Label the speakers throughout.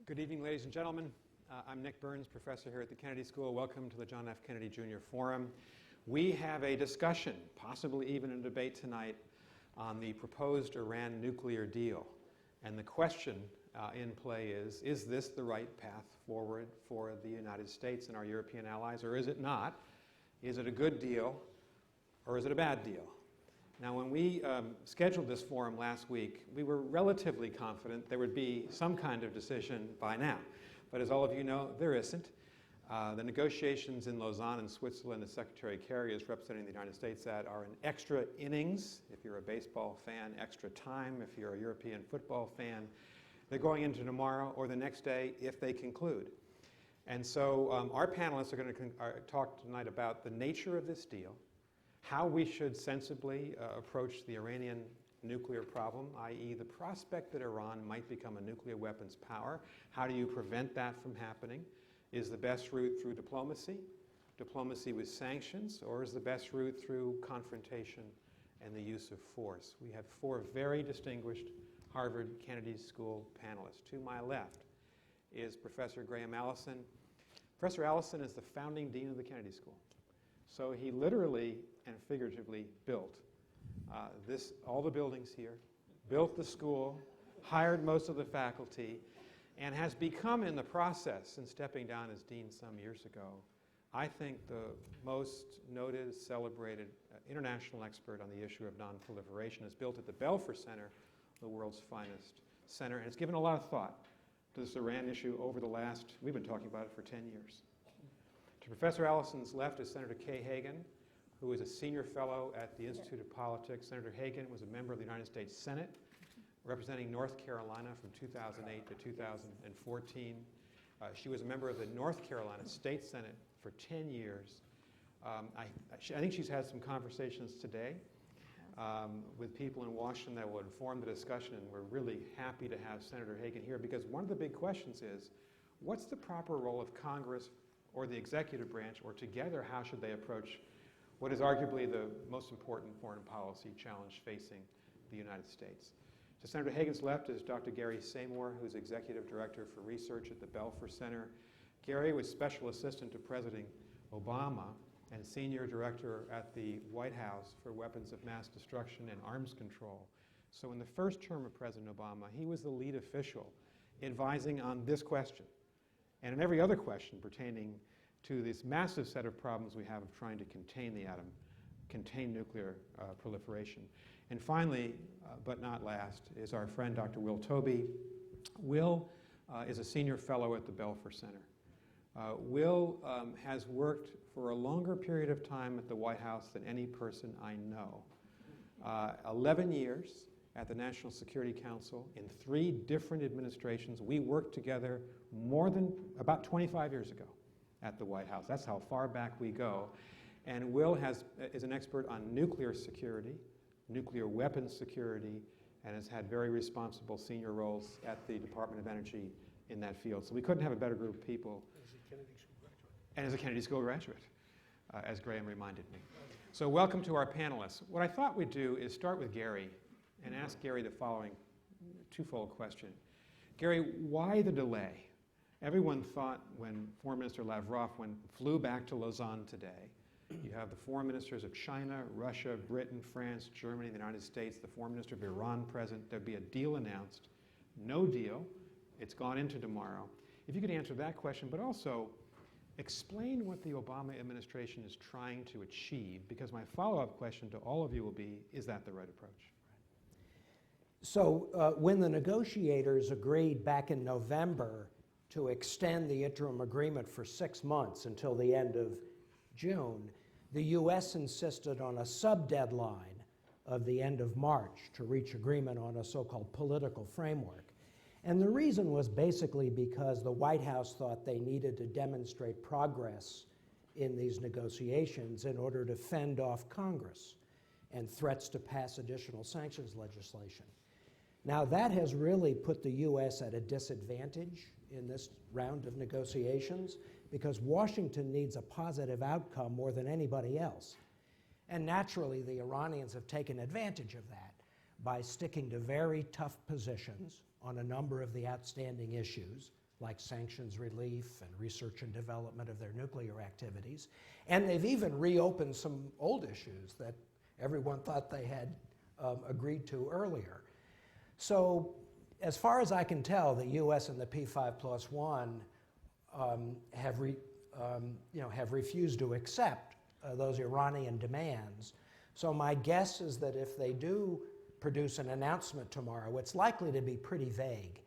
Speaker 1: Good evening, ladies and gentlemen. I'm Nick Burns, professor here at the Kennedy School. Welcome to the John F. Kennedy Jr. Forum. We have a discussion, possibly even a debate tonight, on the proposed Iran nuclear deal. And the question in play is this the right path forward for the United States and our European allies, or is it not? Is it a good deal, or is it a bad deal? Now, when we scheduled this forum last week, we were relatively confident there would be some kind of decision by now. But as all of you know, there isn't. The negotiations in Lausanne and Switzerland that Secretary Kerry is representing the United States at are an extra innings, if you're a baseball fan, extra time, if you're a European football fan. They're going into tomorrow or the next day if they conclude. And so our panelists are going to talk tonight about the nature of this deal, how we should sensibly approach the Iranian nuclear problem, i.e. the prospect that Iran might become a nuclear weapons power. How do you prevent that from happening? Is the best route through diplomacy with sanctions, or is the best route through confrontation and the use of force? We have four very distinguished Harvard Kennedy School panelists. To my left is Professor Graham Allison. Professor Allison is the founding dean of the Kennedy School. So he literally and figuratively built all the buildings here, built the school, hired most of the faculty, and has become in the process, since stepping down as dean some years ago, I think the most noted, celebrated international expert on the issue of nonproliferation. Has built at the Belfer Center, the world's finest center, and has given a lot of thought to this Iran issue over the last, we've been talking about it for 10 years. To Professor Allison's left is Senator Kay Hagan, who is a senior fellow at the Institute of Politics. Senator Hagan was a member of the United States Senate, representing North Carolina from 2008 to 2014. She was a member of the North Carolina State Senate for 10 years. I think she's had some conversations today with people in Washington that will inform the discussion, and we're really happy to have Senator Hagan here, because one of the big questions is, what's the proper role of Congress or the executive branch, or together, how should they approach what is arguably the most important foreign policy challenge facing the United States? To Senator Hagan's left is Dr. Gary Seymour, who's Executive Director for Research at the Belfer Center. Gary was Special Assistant to President Obama and Senior Director at the White House for Weapons of Mass Destruction and Arms Control. So in the first term of President Obama, he was the lead official advising on this question and in every other question pertaining to this massive set of problems we have of trying to contain the atom, contain nuclear proliferation. And finally, but not last, is our friend Dr. Will Toby. Will is a senior fellow at the Belfer Center. Will has worked for a longer period of time at the White House than any person I know. 11 years at the National Security Council in 3 different administrations. We worked together more than about 25 years ago at the White House. That's how far back we go. And Will is an expert on nuclear security, nuclear weapons security, and has had very responsible senior roles at the Department of Energy in that field. So we couldn't have a better group of people. As a Kennedy School graduate, as Graham reminded me. So welcome to our panelists. What I thought we'd do is start with Gary and ask Gary the following twofold question. Gary, why the delay? Everyone thought when Foreign Minister Lavrov flew back to Lausanne today, you have the foreign ministers of China, Russia, Britain, France, Germany, the United States, the foreign minister of Iran present. There'd be a deal announced. No deal. It's gone into tomorrow. If you could answer that question, but also explain what the Obama administration is trying to achieve, because my follow-up question to all of you will be, is that the right approach?
Speaker 2: So when the negotiators agreed back in November to extend the interim agreement for 6 months until the end of June, the U.S. insisted on a sub-deadline of the end of March to reach agreement on a so-called political framework. And the reason was basically because the White House thought they needed to demonstrate progress in these negotiations in order to fend off Congress and threats to pass additional sanctions legislation. Now, that has really put the U.S. at a disadvantage in this round of negotiations because Washington needs a positive outcome more than anybody else. And naturally, the Iranians have taken advantage of that by sticking to very tough positions on a number of the outstanding issues, like sanctions relief and research and development of their nuclear activities. And they've even reopened some old issues that everyone thought they had agreed to earlier. So as far as I can tell, the U.S. and the P5+1 have refused to accept those Iranian demands. So my guess is that if they do produce an announcement tomorrow, it's likely to be pretty vague.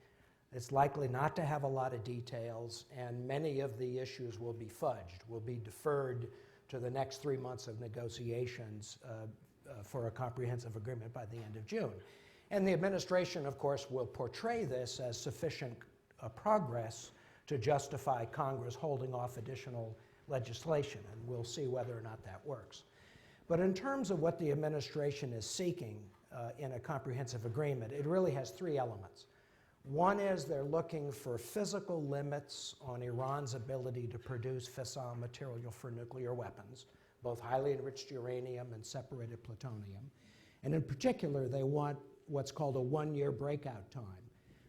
Speaker 2: It's likely not to have a lot of details, and many of the issues will be fudged, will be deferred to the next 3 months of negotiations for a comprehensive agreement by the end of June. And the administration, of course, will portray this as sufficient progress to justify Congress holding off additional legislation, and we'll see whether or not that works. But in terms of what the administration is seeking in a comprehensive agreement, it really has 3 elements. One is they're looking for physical limits on Iran's ability to produce fissile material for nuclear weapons, both highly enriched uranium and separated plutonium. And in particular, they want what's called a 1-year breakout time,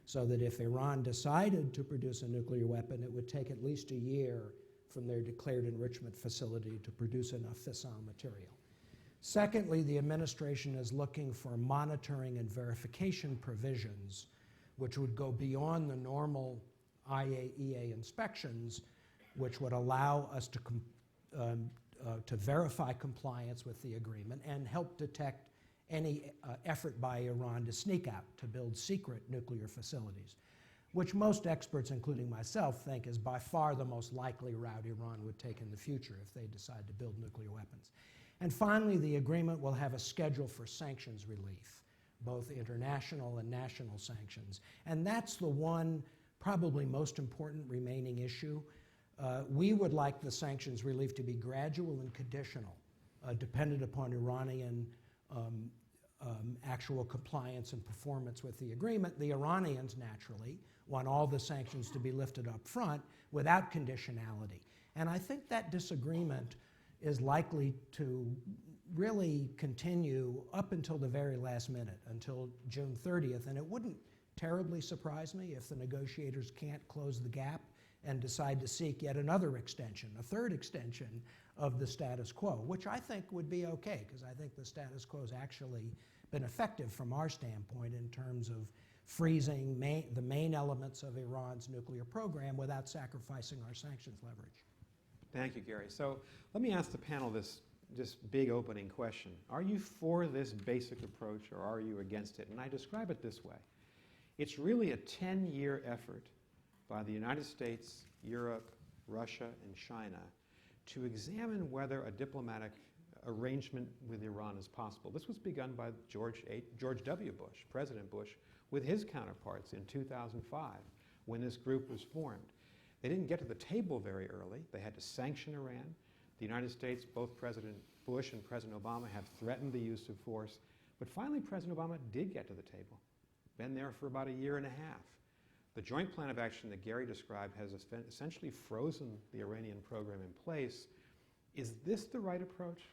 Speaker 2: so that if Iran decided to produce a nuclear weapon, it would take at least a year from their declared enrichment facility to produce enough fissile material. Secondly, the administration is looking for monitoring and verification provisions which would go beyond the normal IAEA inspections, which would allow us to verify compliance with the agreement and help detect any effort by Iran to sneak out, to build secret nuclear facilities, which most experts, including myself, think is by far the most likely route Iran would take in the future if they decide to build nuclear weapons. And finally, the agreement will have a schedule for sanctions relief, both international and national sanctions. And that's the one probably most important remaining issue. We would like the sanctions relief to be gradual and conditional, dependent upon Iranian actual compliance and performance with the agreement. The Iranians, naturally, want all the sanctions to be lifted up front without conditionality. And I think that disagreement is likely to really continue up until the very last minute, until June 30th. And it wouldn't terribly surprise me if the negotiators can't close the gap and decide to seek yet another extension, a third extension of the status quo, which I think would be okay, because I think the status quo has actually been effective from our standpoint in terms of freezing the main elements of Iran's nuclear program without sacrificing our sanctions leverage.
Speaker 1: Thank you, Gary. So let me ask the panel this big opening question. Are you for this basic approach, or are you against it? And I describe it this way. It's really a 10-year effort by the United States, Europe, Russia, and China to examine whether a diplomatic arrangement with Iran is possible. This was begun by George W. Bush, President Bush, with his counterparts in 2005 when this group was formed. They didn't get to the table very early. They had to sanction Iran. The United States, both President Bush and President Obama, have threatened the use of force. But finally, President Obama did get to the table. Been there for about a year and a half. The joint plan of action that Gary described has essentially frozen the Iranian program in place. Is this the right approach,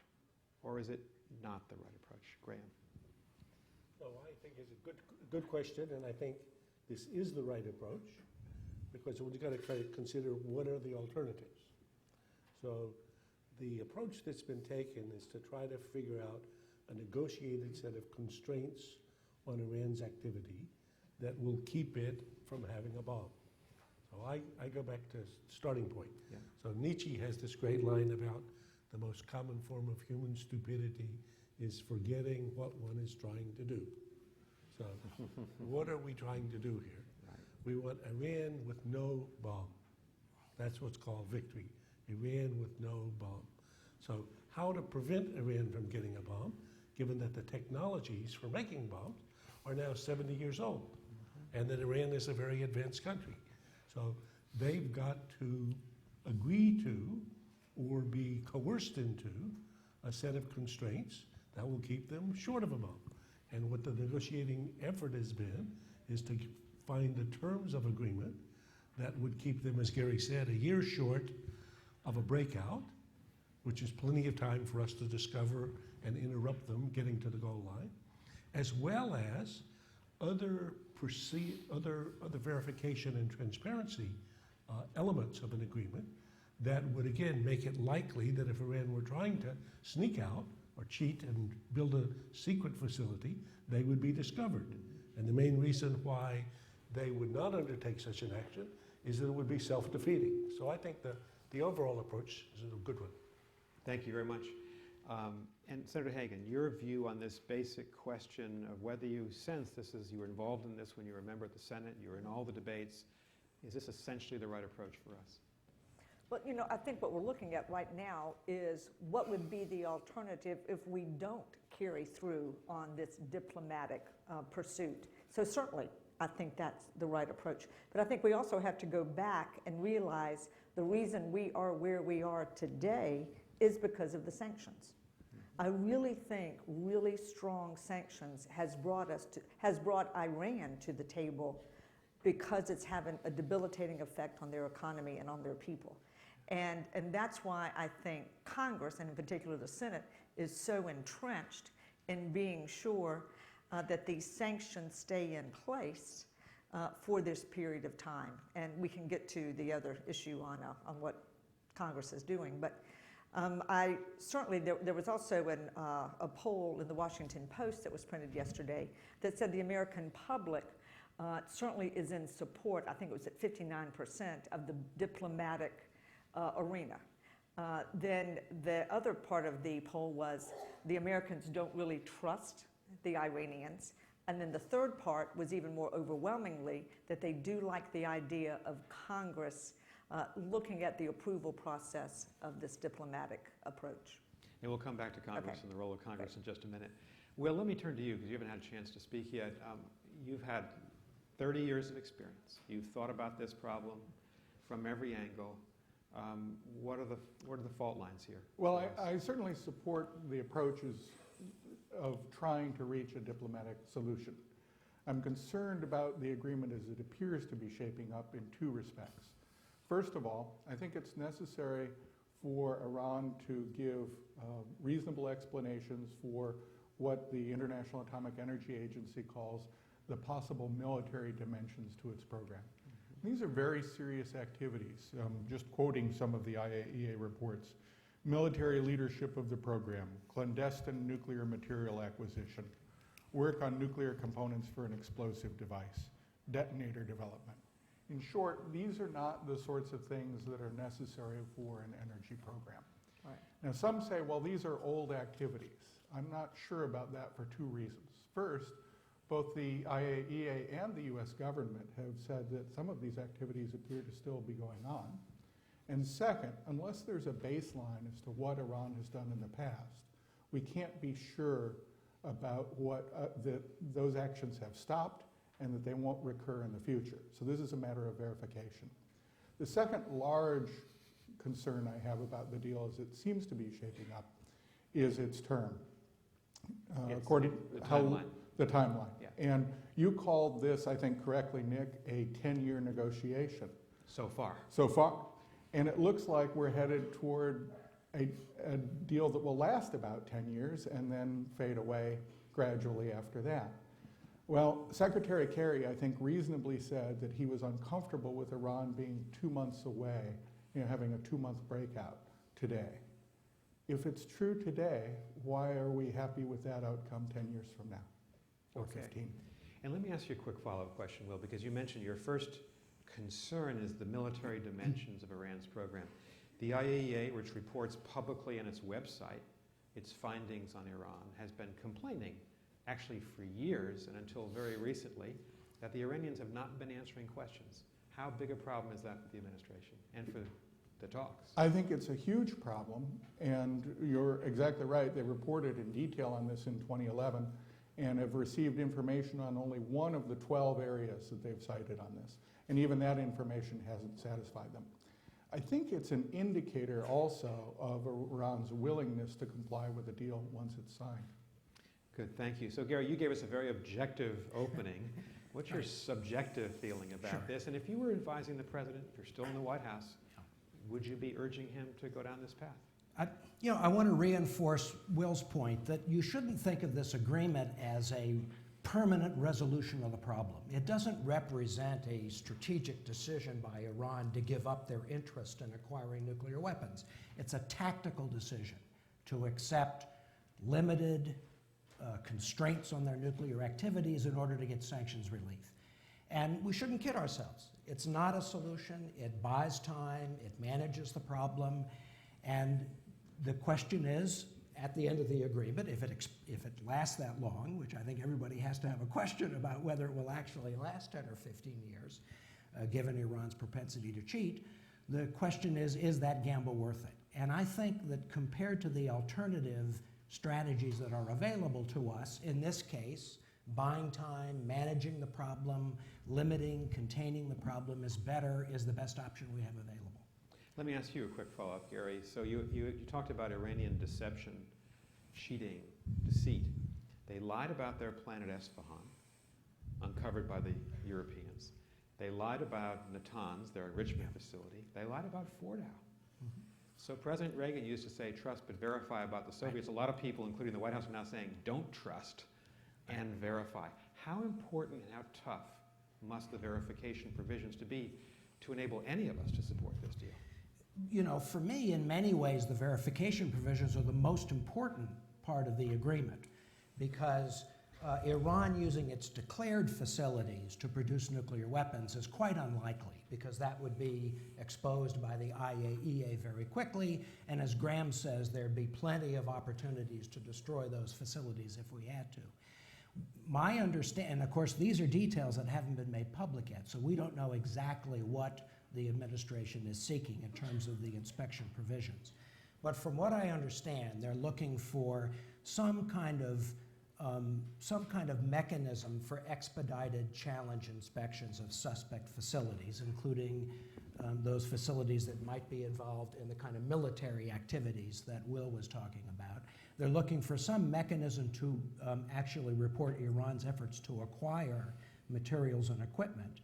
Speaker 1: or is it not the right approach? Graham.
Speaker 3: No, I think it's a good question, and I think this is the right approach, because we've got to try to consider what are the alternatives. So the approach that's been taken is to try to figure out a negotiated set of constraints on Iran's activity that will keep it from having a bomb. So I go back to starting point.
Speaker 1: Yeah.
Speaker 3: So Nietzsche has this great line about the most common form of human stupidity is forgetting what one is trying to do. So what are we trying to do here?
Speaker 1: Right.
Speaker 3: We want Iran with no bomb. That's what's called victory. Iran with no bomb. So how to prevent Iran from getting a bomb, given that the technologies for making bombs are now 70 years old, and that Iran is a very advanced country. So they've got to agree to or be coerced into a set of constraints that will keep them short of a bomb. And what the negotiating effort has been is to find the terms of agreement that would keep them, as Gary said, a year short of a breakout, which is plenty of time for us to discover and interrupt them getting to the goal line, as well as other verification and transparency elements of an agreement that would again make it likely that if Iran were trying to sneak out or cheat and build a secret facility, they would be discovered. And the main reason why they would not undertake such an action is that it would be self-defeating. So I think the overall approach is a good one.
Speaker 1: Thank you very much. And Senator Hagan, your view on this basic question of whether you sense this as you were involved in this when you were a member of the Senate, you were in all the debates, is this essentially the right approach for us?
Speaker 4: Well, you know, I think what we're looking at right now is what would be the alternative if we don't carry through on this diplomatic pursuit. So certainly, I think that's the right approach. But I think we also have to go back and realize the reason we are where we are today is because of the sanctions. I really think really strong sanctions has brought Iran to the table because it's having a debilitating effect on their economy and on their people. And that's why I think Congress, and in particular the Senate, is so entrenched in being sure that these sanctions stay in place for this period of time. And we can get to the other issue on what Congress is doing. But I certainly, there was also a poll in the Washington Post that was printed yesterday that said the American public certainly is in support, I think it was at 59%, of the diplomatic arena. Then the other part of the poll was the Americans don't really trust the Iranians. And then the third part was even more overwhelmingly that they do like the idea of Congress looking at the approval process of this diplomatic approach.
Speaker 1: And we'll come back to Congress
Speaker 4: Okay.
Speaker 1: and the role of Congress in just a minute. Will, let me turn to you because you haven't had a chance to speak yet. You've had 30 years of experience. You've thought about this problem from every angle. What are the fault lines here?
Speaker 5: Well, I certainly support the approaches of trying to reach a diplomatic solution. I'm concerned about the agreement as it appears to be shaping up in two respects. First of all, I think it's necessary for Iran to give reasonable explanations for what the International Atomic Energy Agency calls the possible military dimensions to its program. These are very serious activities. Just quoting some of the IAEA reports. Military leadership of the program, clandestine nuclear material acquisition, work on nuclear components for an explosive device, detonator development. In short, these are not the sorts of things that are necessary for an energy program.
Speaker 4: Right.
Speaker 5: Now, some say, well, these are old activities. I'm not sure about that for two reasons. First, both the IAEA and the US government have said that some of these activities appear to still be going on. And second, unless there's a baseline as to what Iran has done in the past, we can't be sure about that those actions have stopped and that they won't recur in the future. So this is a matter of verification. The second large concern I have about the deal as it seems to be shaping up is its term. According
Speaker 1: the
Speaker 5: how
Speaker 1: timeline.
Speaker 5: the timeline.
Speaker 1: Yeah.
Speaker 5: And you called this, I think correctly, Nick, a 10-year negotiation
Speaker 1: So far.
Speaker 5: so far. And it looks like we're headed toward a deal that will last about 10 years and then fade away gradually after that. Well, Secretary Kerry, I think, reasonably said that he was uncomfortable with Iran being 2 months away, having a 2-month breakout today. If it's true today, why are we happy with that outcome 10 years from now, or
Speaker 1: Okay.
Speaker 5: 15?
Speaker 1: And let me ask you a quick follow-up question, Will, because you mentioned your first concern is the military dimensions of Iran's program. The IAEA, which reports publicly on its website its findings on Iran, has been complaining, actually for years and until very recently, that the Iranians have not been answering questions. How big a problem is that for the administration and for the talks?
Speaker 5: I think it's a huge problem, and you're exactly right. They reported in detail on this in 2011 and have received information on only one of the 12 areas that they've cited on this. And even that information hasn't satisfied them. I think it's an indicator also of Iran's willingness to comply with the deal once it's signed.
Speaker 1: Good, thank you. So Gary, you gave us a very objective opening. What's your subjective feeling about this? And if you were advising the president, if you're still in the White House, would you be urging him to go down this path?
Speaker 2: I want to reinforce Will's point that you shouldn't think of this agreement as a permanent resolution of the problem. It doesn't represent a strategic decision by Iran to give up their interest in acquiring nuclear weapons. It's a tactical decision to accept limited constraints on their nuclear activities in order to get sanctions relief. And we shouldn't kid ourselves. It's not a solution. It buys time. It manages the problem. And the question is, at the end of the agreement, if it lasts that long, which I think everybody has to have a question about whether it will actually last 10 or 15 years, given Iran's propensity to cheat, the question is that gamble worth it? And I think that compared to the alternative strategies that are available to us, in this case, buying time, managing the problem, limiting, containing the problem is the best option we have available.
Speaker 1: Let me ask you a quick follow-up, Gary. So you talked about Iranian deception, cheating, deceit. They lied about their plan at Esfahan, uncovered by the Europeans. They lied about Natanz, their enrichment facility. They lied about Fordow.
Speaker 2: Mm-hmm.
Speaker 1: So President Reagan used to say, trust but verify about the Soviets. A lot of people, including the White House, are now saying, don't trust and verify. How important and how tough must the verification provisions be to enable any of us to support this deal?
Speaker 2: You know, for me, in many ways, the verification provisions are the most important part of the agreement because Iran using its declared facilities to produce nuclear weapons is quite unlikely because that would be exposed by the IAEA very quickly, and as Graham says, there'd be plenty of opportunities to destroy those facilities if we had to. My understanding, of course, these are details that haven't been made public yet, so we don't know exactly what the administration is seeking in terms of the inspection provisions. But from what I understand, they're looking for some kind of mechanism for expedited challenge inspections of suspect facilities, including those facilities that might be involved in the kind of military activities that Will was talking about. They're looking for some mechanism to actually report Iran's efforts to acquire materials and equipment.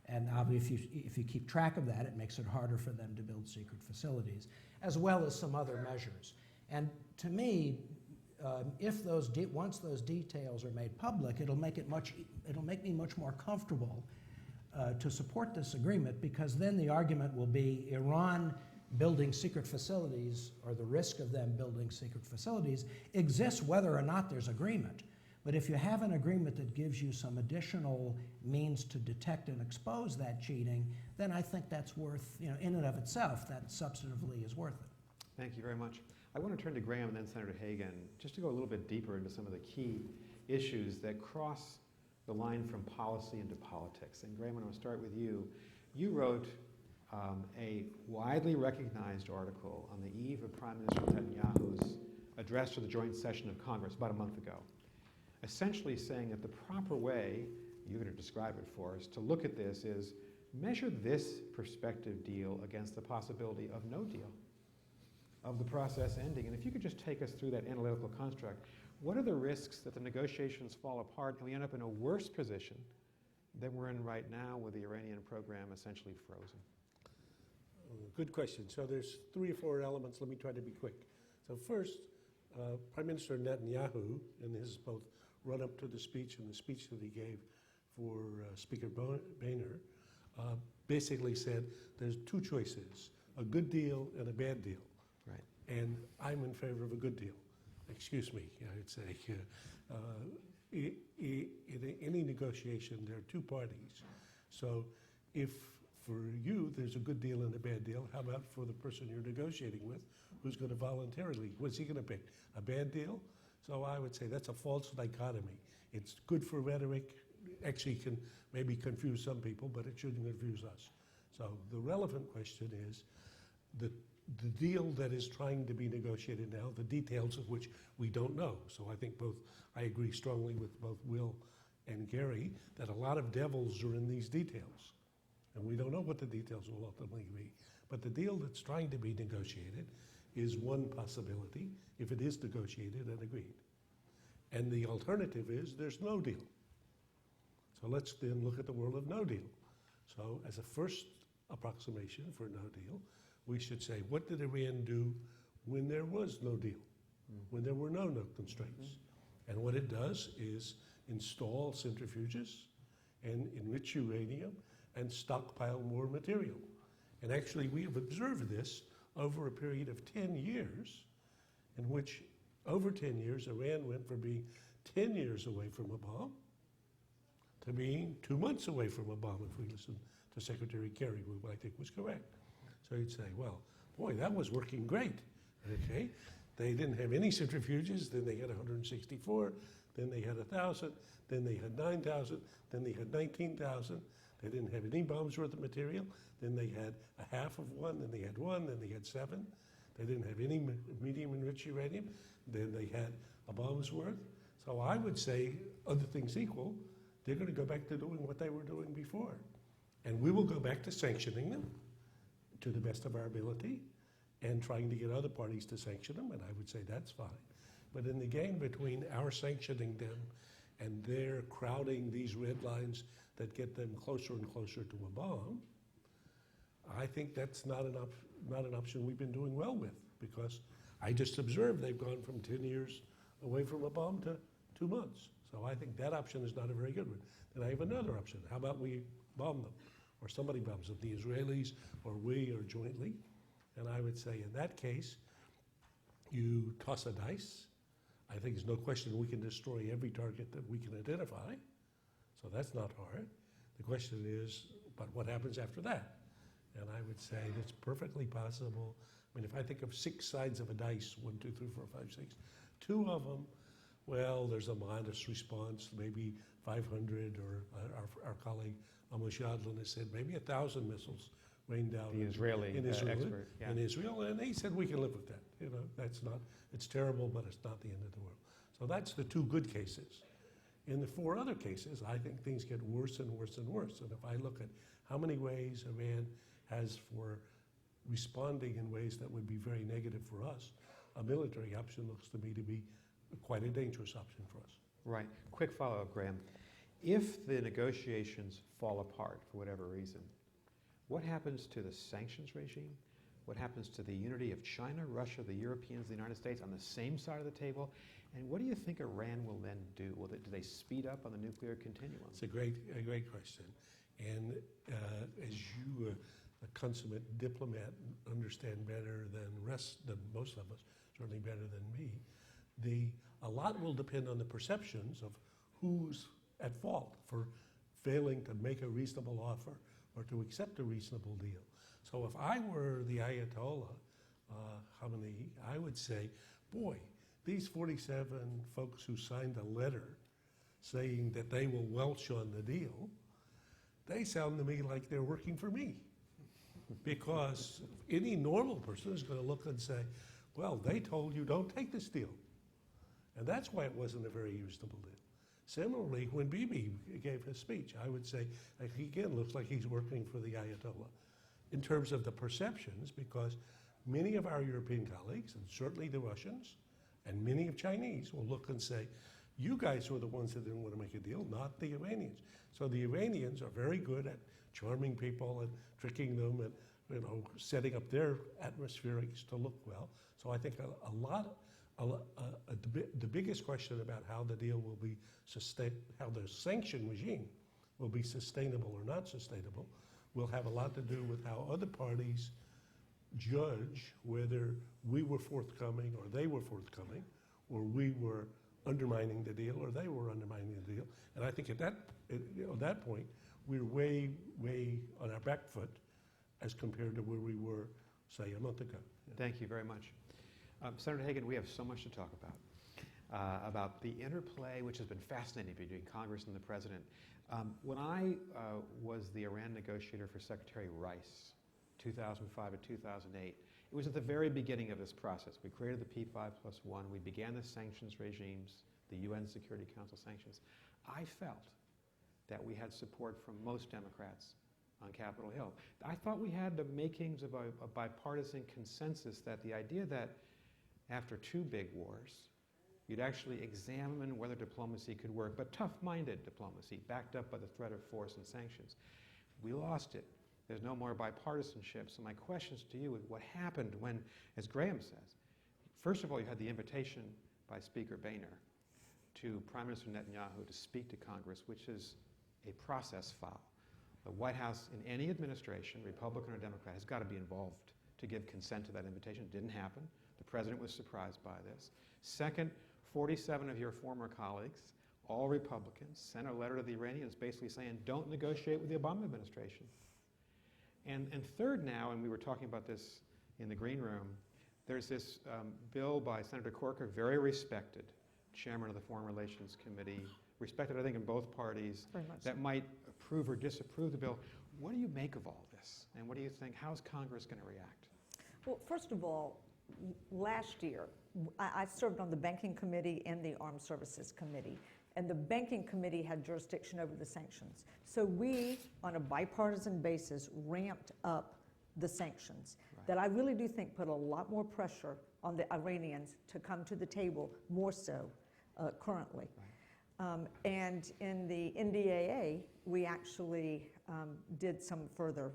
Speaker 2: And obviously, if you keep track of that, it makes it harder for them to build secret facilities, as well as some other measures. And to me, once those details are made public, it'll make me much more comfortable to support this agreement, because then the argument will be Iran building secret facilities, or the risk of them building secret facilities, exists whether or not there's agreement. But if you have an agreement that gives you some additional means to detect and expose that cheating, then I think that's worth, in and of itself, that substantively is worth it.
Speaker 1: Thank you very much. I want to turn to Graham and then Senator Hagan, just to go a little bit deeper into some of the key issues that cross the line from policy into politics. And Graham, I'm going to start with you. You wrote a widely recognized article on the eve of Prime Minister Netanyahu's address to the joint session of Congress about a month ago, essentially saying that the proper way, you're going to describe it for us, to look at this is measure this prospective deal against the possibility of no deal, of the process ending. And if you could just take us through that analytical construct, what are the risks that the negotiations fall apart and we end up in a worse position than we're in right now with the Iranian program essentially frozen?
Speaker 3: Good question. So there's 3 or 4 elements. Let me try to be quick. So first, Prime Minister Netanyahu, in his both run-up to the speech and the speech that he gave for Speaker Boehner, basically said there's 2 choices, a good deal and a bad deal.
Speaker 1: Right.
Speaker 3: And I'm in favor of a good deal. Excuse me, I'd say. In any negotiation, there are 2 parties. So if for you there's a good deal and a bad deal, how about for the person you're negotiating with who's going to voluntarily, what's he going to pick? A bad deal? So I would say that's a false dichotomy. It's good for rhetoric, actually can maybe confuse some people, but it shouldn't confuse us. So the relevant question is the deal that is trying to be negotiated now, the details of which we don't know. So I think I agree strongly with both Will and Gary that a lot of devils are in these details. And we don't know what the details will ultimately be. But the deal that's trying to be negotiated is one possibility if it is negotiated and agreed. And the alternative is there's no deal. So let's then look at the world of no deal. So as a first approximation for no deal, we should say, what did Iran do when there was no deal, when there were no constraints? And what it does is install centrifuges and enrich uranium and stockpile more material. And actually, we have observed this over a period of 10 years, in which over 10 years, Iran went from being 10 years away from a bomb to being 2 months away from a bomb, if we listen to Secretary Kerry, who I think was correct. So you'd say, well, boy, that was working great. Okay, they didn't have any centrifuges, then they had 164, then they had 1,000, then they had 9,000, then they had 19,000. They didn't have any bombs worth of material, then they had a half of one, then they had one, then they had 7. They didn't have any medium enriched uranium, then they had a bomb's worth. So I would say, other things equal, they're going to go back to doing what they were doing before. And we will go back to sanctioning them to the best of our ability and trying to get other parties to sanction them, and I would say that's fine. But in the game between our sanctioning them and their crowding these red lines that get them closer and closer to a bomb, I think that's not an option we've been doing well with, because I just observed they've gone from 10 years away from a bomb to 2 months. So I think that option is not a very good one. Then I have another option. How about we bomb them, or somebody bombs them, the Israelis or we, or jointly? And I would say in that case, you toss a dice. I think there's no question we can destroy every target that we can identify. So that's not hard. The question is, but what happens after that? And I would say it's perfectly possible. I mean, if I think of 6 sides of a dice, 1, 2, 3, 4, 5, 6, 2 of them, well, there's a modest response, maybe 500, or our colleague Amos Yadlin has said maybe 1,000 missiles rained down
Speaker 1: The Israeli
Speaker 3: in Israel,
Speaker 1: expert. Yeah.
Speaker 3: in Israel, and he said we can live with that. You know, that's not, it's terrible, but it's not the end of the world. So that's the 2 good cases. In the 4 other cases, I think things get worse and worse and worse. And if I look at how many ways Iran has for responding in ways that would be very negative for us, a military option looks to me to be quite a dangerous option for us.
Speaker 1: Right. Quick follow-up, Graham. If the negotiations fall apart for whatever reason, what happens to the sanctions regime? What happens to the unity of China, Russia, the Europeans, the United States on the same side of the table? And what do you think Iran will then do? Do they speed up on the nuclear continuum?
Speaker 3: It's a great question. And as you, a consummate diplomat, understand better than most of us, certainly better than me, a lot will depend on the perceptions of who's at fault for failing to make a reasonable offer or to accept a reasonable deal. So if I were the Ayatollah Khamenei, I would say, boy, these 47 folks who signed a letter saying that they will welch on the deal, they sound to me like they're working for me. Because any normal person is going to look and say, well, they told you don't take this deal. And that's why it wasn't a very reasonable deal. Similarly, when Bibi gave his speech, I would say, he again looks like he's working for the Ayatollah in terms of the perceptions, because many of our European colleagues, and certainly the Russians, and many of Chinese will look and say, you guys were the ones that didn't want to make a deal, not the Iranians. So the Iranians are very good at charming people and tricking them and setting up their atmospherics to look well. So I think the biggest question about how the deal will be how the sanction regime will be sustainable or not sustainable will have a lot to do with how other parties judge whether we were forthcoming or they were forthcoming, or we were undermining the deal or they were undermining the deal. And I think at that point, we're way, way on our back foot as compared to where we were, say, a month ago.
Speaker 1: Thank you very much. Senator Hagan, we have so much to talk about the interplay, which has been fascinating between Congress and the President. When I was the Iran negotiator for Secretary Rice, 2005 to 2008, it was at the very beginning of this process. We created the P5+1. We began the sanctions regimes, the UN Security Council sanctions. I felt that we had support from most Democrats on Capitol Hill. I thought we had the makings of a bipartisan consensus that the idea that after 2 big wars, you'd actually examine whether diplomacy could work, but tough-minded diplomacy, backed up by the threat of force and sanctions. We lost it. There's no more bipartisanship. So my questions to you is what happened when, as Graham says, first of all, you had the invitation by Speaker Boehner to Prime Minister Netanyahu to speak to Congress, which is a process foul. The White House in any administration, Republican or Democrat, has got to be involved to give consent to that invitation. It didn't happen. The president was surprised by this. Second, 47 of your former colleagues, all Republicans, sent a letter to the Iranians basically saying, don't negotiate with the Obama administration. And third now, and we were talking about this in the green room, there's this bill by Senator Corker, very respected, chairman of the Foreign Relations Committee, respected, I think, in both parties,
Speaker 4: Very much
Speaker 1: that might approve or disapprove the bill. What do you make of all this? And what do you think? How's Congress going to react?
Speaker 4: Well, first of all, last year, I served on the Banking Committee and the Armed Services Committee, and the Banking Committee had jurisdiction over the sanctions. So we, on a bipartisan basis, ramped up the sanctions that I really do think put a lot more pressure on the Iranians to come to the table, more so currently. And in the NDAA, we actually did some further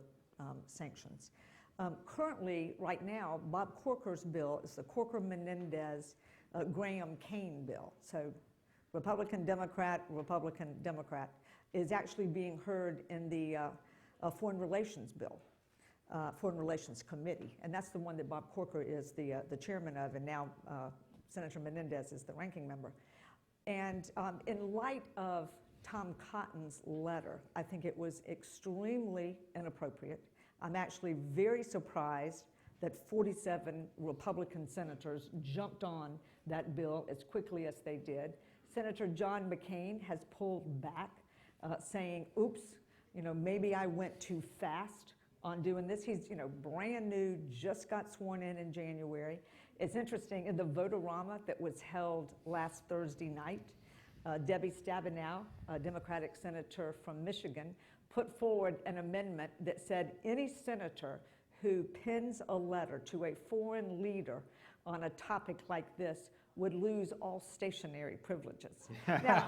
Speaker 4: sanctions. Currently, right now, Bob Corker's bill is the Corker-Menendez Graham-Cain bill. So Republican, Democrat, is actually being heard in the Foreign Relations bill, Foreign Relations Committee. And that's the one that Bob Corker is the chairman of, and now Senator Menendez is the ranking member. And in light of Tom Cotton's letter, I think it was extremely inappropriate. I'm actually very surprised that 47 Republican senators jumped on that bill as quickly as they did. Senator John McCain has pulled back, saying, oops, maybe I went too fast on doing this. He's, brand new, just got sworn in January. It's interesting, in the vote-a-rama that was held last Thursday night, Debbie Stabenow, a Democratic senator from Michigan, put forward an amendment that said any senator who pens a letter to a foreign leader on a topic like this would lose all stationary privileges. Now,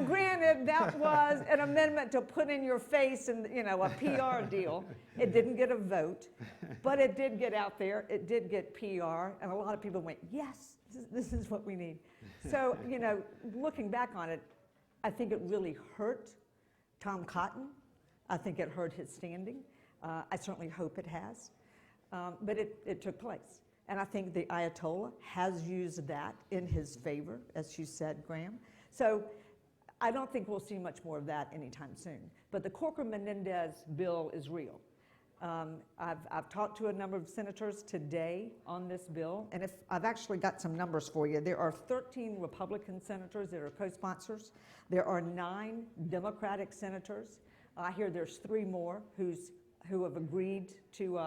Speaker 4: granted, that was an amendment to put in your face and, a PR deal. It didn't get a vote, but it did get out there. It did get PR, and a lot of people went, yes, this is what we need. So, looking back on it, I think it really hurt Tom Cotton. I think it hurt his standing. I certainly hope it has. But it took place. And I think the Ayatollah has used that in his favor, as you said, Graham. So I don't think we'll see much more of that anytime soon. But the Corker-Menendez bill is real. I've talked to a number of senators today on this bill, and I've actually got some numbers for you. There are 13 Republican senators that are co-sponsors. There are 9 Democratic senators. I hear there's 3 more who have agreed to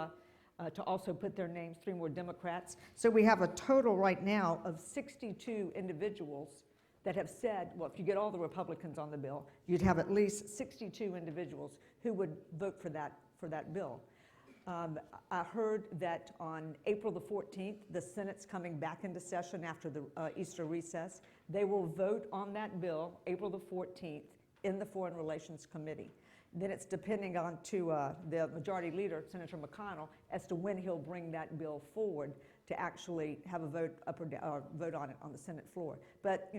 Speaker 4: also put their names, 3 more Democrats. So we have a total right now of 62 individuals that have said, well, if you get all the Republicans on the bill, you'd have at least 62 individuals who would vote for that bill. I heard that on April the 14th, the Senate's coming back into session after the Easter recess. They will vote on that bill, April the 14th, in the Foreign Relations Committee. Then it's depending on the majority leader, Senator McConnell, as to when he'll bring that bill forward to actually have a vote up or down, or vote on it on the Senate floor. But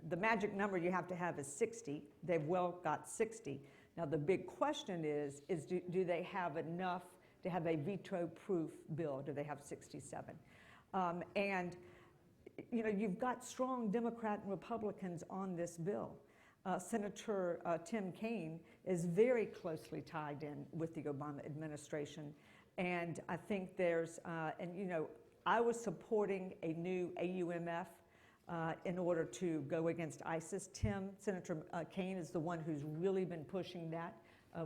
Speaker 4: the magic number you have to have is 60. They've well got 60. Now the big question is do they have enough to have a veto-proof bill? Do they have 67? And you've got strong Democrat and Republicans on this bill. Senator Tim Kaine is very closely tied in with the Obama administration. And I think there's, I was supporting a new AUMF in order to go against ISIS. Senator Kaine is the one who's really been pushing that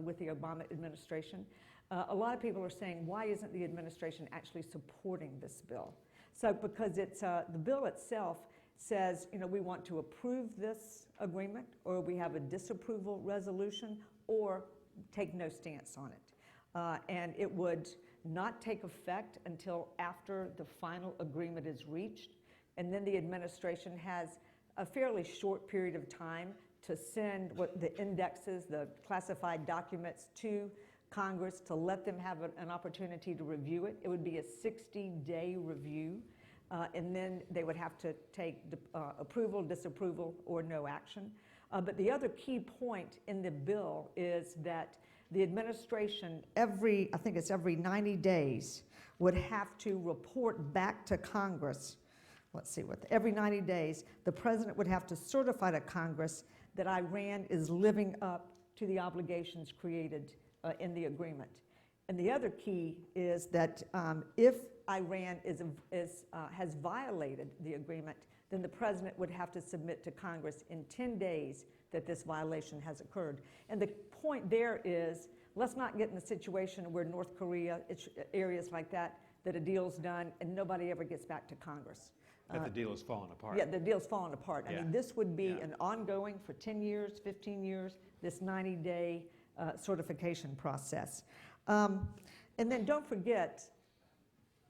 Speaker 4: with the Obama administration. A lot of people are saying, why isn't the administration actually supporting this bill? So because it's, the bill itself says, we want to approve this agreement, or we have a disapproval resolution, or take no stance on it. And it would not take effect until after the final agreement is reached. And then the administration has a fairly short period of time to send what the indexes, the classified documents, to Congress to let them have an opportunity to review it. It would be a 60-day review. and then they would have to take approval, disapproval, or no action. But the other key point in the bill is that the administration, I think it's every 90 days, would have to report back to Congress. Let's see, every 90 days, the president would have to certify to Congress that Iran is living up to the obligations created in the agreement. And the other key is that if Iran has violated the agreement, then the president would have to submit to Congress in 10 days that this violation has occurred. And the point there is, let's not get in a situation where North Korea, areas like that a deal's done and nobody ever gets back to Congress.
Speaker 1: That the deal is falling apart.
Speaker 4: Yeah, the deal's falling apart. I
Speaker 1: Yeah.
Speaker 4: mean, this would be
Speaker 1: Yeah.
Speaker 4: an ongoing for 10 years, 15 years, this 90-day certification process. And then don't forget,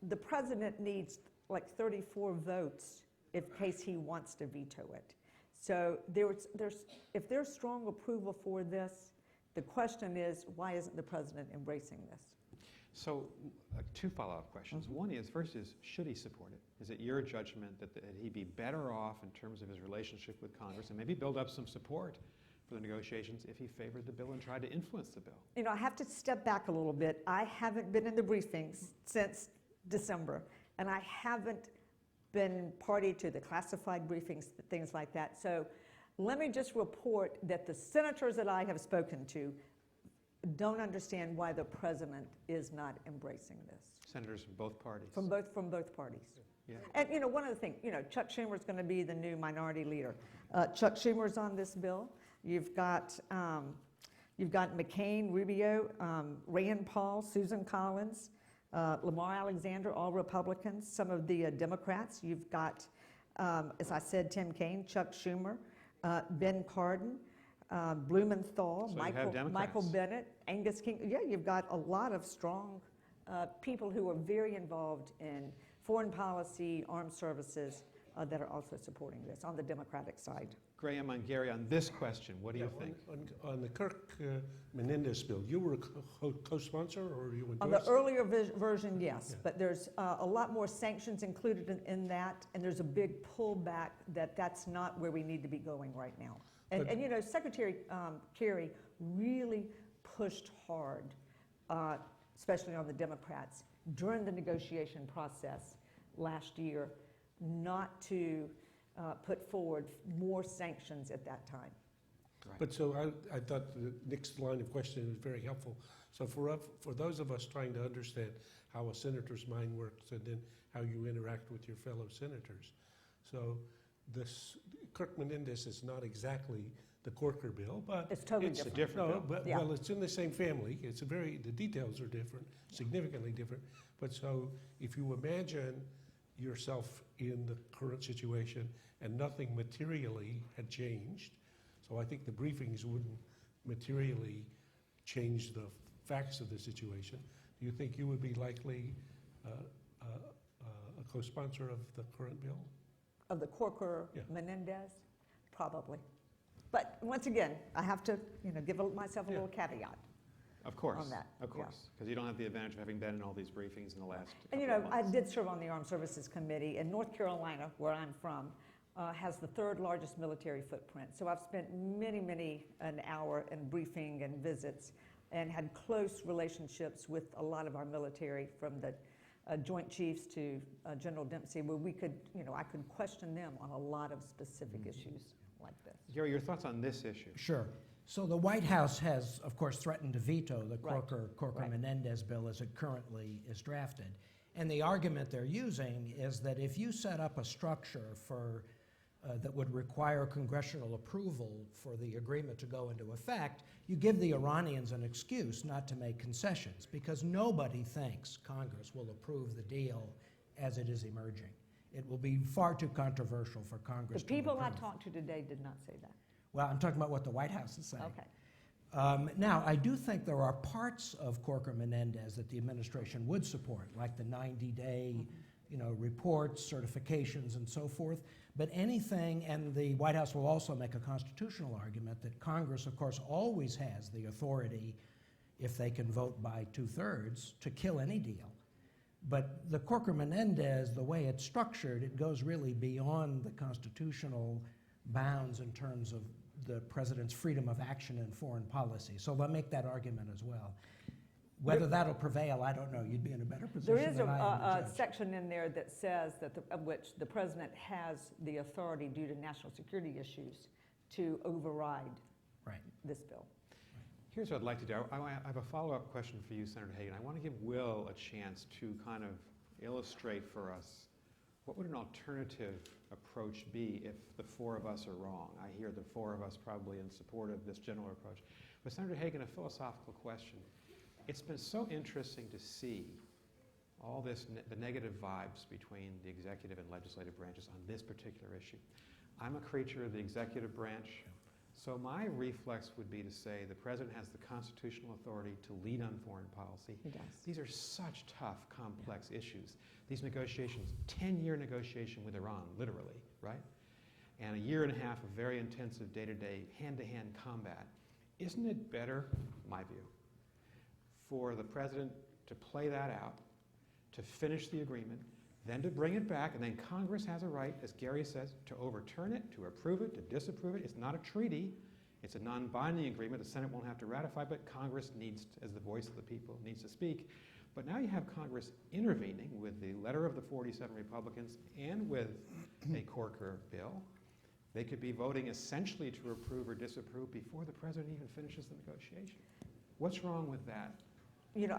Speaker 4: the president needs like 34 votes in case he wants to veto it. So if there's strong approval for this, the question is, why isn't the president embracing this?
Speaker 1: So, two follow-up questions. One is, first is, should he support it? Is it your judgment that he'd be better off in terms of his relationship with Congress and maybe build up some support for the negotiations if he favored the bill and tried to influence the bill?
Speaker 4: You know, I have to step back a little bit. I haven't been in the briefings since December, and I haven't been party to the classified briefings, things like that. So let me just report that the senators that I have spoken to don't understand why the president is not embracing this.
Speaker 1: Senators from both parties.
Speaker 4: From both parties.
Speaker 1: Yeah.
Speaker 4: And you know, one of the things, you know, Chuck Schumer is going to be the new minority leader. Chuck Schumer's on this bill. You've got McCain, Rubio, Rand Paul, Susan Collins, Lamar Alexander, all Republicans. Some of the Democrats. You've got, as I said, Tim Kaine, Chuck Schumer, Ben Cardin, Blumenthal,
Speaker 1: So you have Democrats.
Speaker 4: Michael Bennett, Angus King. Yeah, you've got a lot of strong people who are very involved in foreign policy, armed services, that are also supporting this on the Democratic side.
Speaker 1: Graham and Gary, on this question, what do you think?
Speaker 3: On the Kirk-Menendez bill, you were a co-sponsor or you
Speaker 4: On
Speaker 3: endorsed?
Speaker 4: the earlier version, yes,
Speaker 3: Yeah.
Speaker 4: but there's a lot more sanctions included in that, and there's a big pullback that's not where we need to be going right now. And you know, Secretary Kerry really pushed hard, especially on the Democrats, during the negotiation process last year, not to put forward more sanctions at that time.
Speaker 1: Right.
Speaker 3: But so I thought the next line of questioning was very helpful. So for those of us trying to understand how a senator's mind works and then how you interact with your fellow senators. So this Kirk-Menendez is not exactly the Corker bill, but
Speaker 4: It's totally
Speaker 1: It's a
Speaker 4: different.
Speaker 1: different bill.
Speaker 3: but
Speaker 4: Yeah.
Speaker 3: well, it's in the same family. The details are different, significantly different. But so if you imagine yourself in the current situation and nothing materially had changed, so I think the briefings wouldn't materially change the facts of the situation. Do you think you would be likely a co-sponsor of the current bill?
Speaker 4: Of the Corker
Speaker 3: Yeah.
Speaker 4: Menendez, probably. But once again, I have to, you know, give myself a
Speaker 3: Yeah.
Speaker 4: little caveat.
Speaker 1: Of course,
Speaker 4: On that,
Speaker 1: of
Speaker 4: yeah.
Speaker 1: course, because you don't have the advantage of having been in all these briefings in the last
Speaker 4: And you
Speaker 1: couple
Speaker 4: know,
Speaker 1: of
Speaker 4: I
Speaker 1: months.
Speaker 4: did serve on the Armed Services Committee, and North Carolina, where I'm from, has the third largest military footprint. So I've spent many an hour in briefing and visits and had close relationships with a lot of our military, from the Joint Chiefs to General Dempsey, where we could, you know, I could question them on a lot of specific issues like this.
Speaker 1: Gary, your thoughts on this issue?
Speaker 2: Sure. So the White House has, of course, threatened to veto the
Speaker 4: Right.
Speaker 2: Corker-Menendez bill as it currently is drafted. And the argument they're using is that if you set up a structure for that would require congressional approval for the agreement to go into effect, you give the Iranians an excuse not to make concessions, because nobody thinks Congress will approve the deal as it is emerging. It will be far too controversial for Congress
Speaker 4: The
Speaker 2: to
Speaker 4: people I
Speaker 2: approve.
Speaker 4: talked to today did not say that.
Speaker 2: Well, I'm talking about what the White House is saying.
Speaker 4: Okay.
Speaker 2: Now, I do think there are parts of Corker-Menendez that the administration would support, like the 90-day, reports, certifications, and so forth. But anything, and the White House will also make a constitutional argument that Congress, of course, always has the authority, if they can vote by 2/3, to kill any deal. But the Corker-Menendez, the way it's structured, it goes really beyond the constitutional bounds in terms of the president's freedom of action in foreign policy. So I'll make that argument as well. Whether that'll prevail, I don't know. You'd be in a better position
Speaker 4: There is
Speaker 2: than I am to
Speaker 4: a
Speaker 2: judge.
Speaker 4: section in there that says that, of which the president has the authority due to national security issues to override
Speaker 2: Right.
Speaker 4: this bill.
Speaker 1: Here's what I'd like to do. I have a follow-up question for you, Senator Hagan. I want to give Will a chance to kind of illustrate for us what would an alternative approach be if the four of us are wrong. I hear the four of us probably in support of this general approach. But Senator Hagan, a philosophical question. It's been so interesting to see all this, the negative vibes between the executive and legislative branches on this particular issue. I'm a creature of the executive branch. So my reflex would be to say the president has the constitutional authority to lead on foreign policy.
Speaker 4: He does.
Speaker 1: These are such tough, complex issues. These negotiations, 10-year negotiation with Iran, literally, right? And a year and a half of very intensive day-to-day, hand-to-hand combat. Isn't it better, my view, for the president to play that out, to finish the agreement, then to bring it back, and then Congress has a right, as Gary says, to overturn it, to approve it, to disapprove it. It's not a treaty. It's a non-binding agreement. The Senate won't have to ratify, but Congress needs, as the voice of the people, needs to speak. But now you have Congress intervening with the letter of the 47 Republicans and with a Corker bill. They could be voting essentially to approve or disapprove before the president even finishes the negotiation. What's wrong with that?
Speaker 4: You know,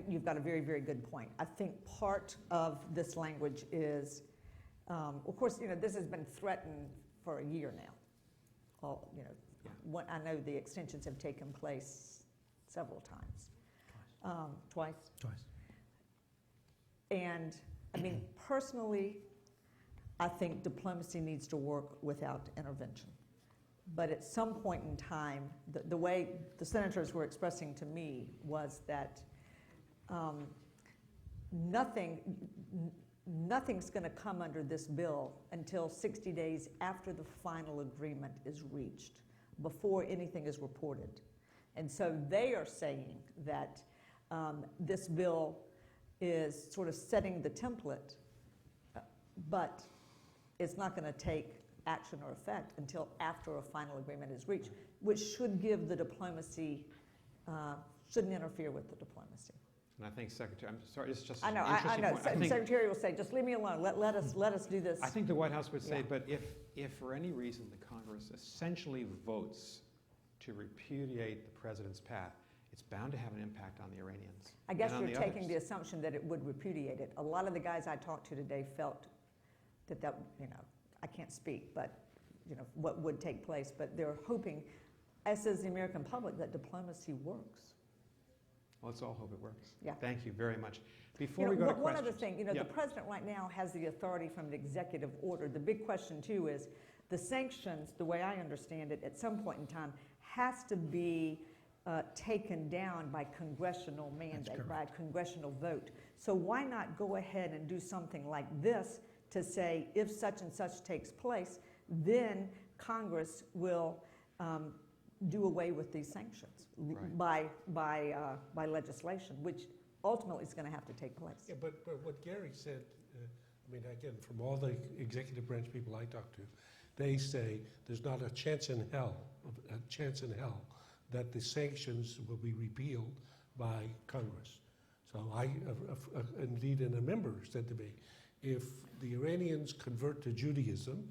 Speaker 4: you've got a very, very good point. I think part of this language is, of course, you know, this has been threatened for a year now. You know, I know the extensions have taken place several times. Twice. And I mean, personally, I think diplomacy needs to work without intervention. But at some point in time, the way the senators were expressing to me was that nothing's going to come under this bill until 60 days after the final agreement is reached, before anything is reported. And so they are saying that this bill is sort of setting the template, but it's not going to take action or effect until after a final agreement is reached, which should give the diplomacy, shouldn't interfere with the diplomacy.
Speaker 1: And I think Secretary, I'm sorry, it's just
Speaker 4: I know,
Speaker 1: an interesting
Speaker 4: I know.
Speaker 1: point. I think,
Speaker 4: Secretary will say, just leave me alone. Let us do this.
Speaker 1: I think the White House would say,
Speaker 4: Yeah.
Speaker 1: but if for any reason the Congress essentially votes to repudiate the president's path, it's bound to have an impact on the Iranians.
Speaker 4: I guess
Speaker 1: and on
Speaker 4: you're
Speaker 1: the
Speaker 4: taking
Speaker 1: others.
Speaker 4: the assumption that it would repudiate it. A lot of the guys I talked to today felt that, you know, I can't speak, but, you know, what would take place. But they're hoping, as is the American public, that diplomacy works.
Speaker 1: Well, let's all hope it works.
Speaker 4: Yeah.
Speaker 1: Thank you very much.
Speaker 4: You
Speaker 1: Before
Speaker 4: know,
Speaker 1: we go to
Speaker 4: one
Speaker 1: questions.
Speaker 4: other thing, you know,
Speaker 1: Yeah.
Speaker 4: the president right now has the authority from the executive order. The big question, too, is the sanctions, the way I understand it, at some point in time, has to be taken down by congressional mandate, by a congressional vote. So why not go ahead and do something like this to say, if such and such takes place, then Congress will do away with these sanctions
Speaker 1: Right.
Speaker 4: by legislation, which ultimately is going to have to take place.
Speaker 3: Yeah, but what Gary said, I mean, again, from all the executive branch people I talk to, they say there's not a chance in hell that the sanctions will be repealed by Congress. So indeed, and a member said to me, if the Iranians convert to Judaism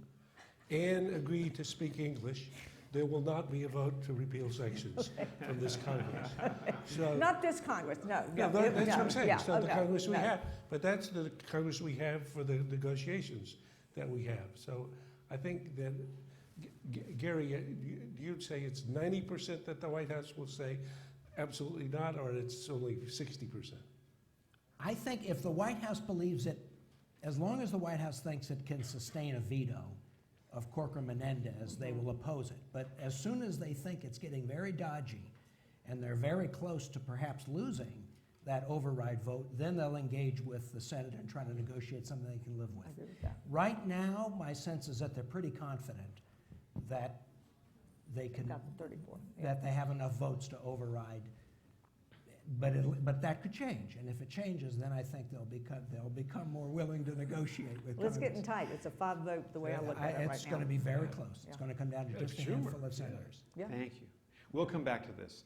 Speaker 3: and agree to speak English, there will not be a vote to repeal sanctions from this Congress. So,
Speaker 4: Not this Congress, no.
Speaker 3: yeah, that's what I'm saying.
Speaker 4: Yeah,
Speaker 3: So the
Speaker 4: okay,
Speaker 3: Congress we
Speaker 4: no.
Speaker 3: have, but that's the Congress we have for the negotiations that we have. So I think that, Gary, you'd say it's 90% that the White House will say absolutely not, or it's only 60%?
Speaker 2: I think if the White House believes it, as long as the White House thinks it can sustain a veto of Corker-Menendez, they will oppose it. But as soon as they think it's getting very dodgy and they're very close to perhaps losing that override vote, then they'll engage with the Senate and try to negotiate something they can live with.
Speaker 4: I agree with that.
Speaker 2: Right now, my sense is that they're pretty confident that they can,
Speaker 4: Got the 34. Yeah.
Speaker 2: that they have enough votes to override. But that could change, and if it changes, then I think they'll become more willing to negotiate with
Speaker 4: Well, it's
Speaker 2: Congress.
Speaker 4: getting tight. It's a 5 vote, the way I look at it right now.
Speaker 2: It's going to be very close.
Speaker 4: Yeah.
Speaker 2: It's going to come down to
Speaker 3: Yeah,
Speaker 2: just a
Speaker 3: Schumer.
Speaker 2: handful of senators.
Speaker 4: Yeah.
Speaker 1: Thank you. We'll come back to this.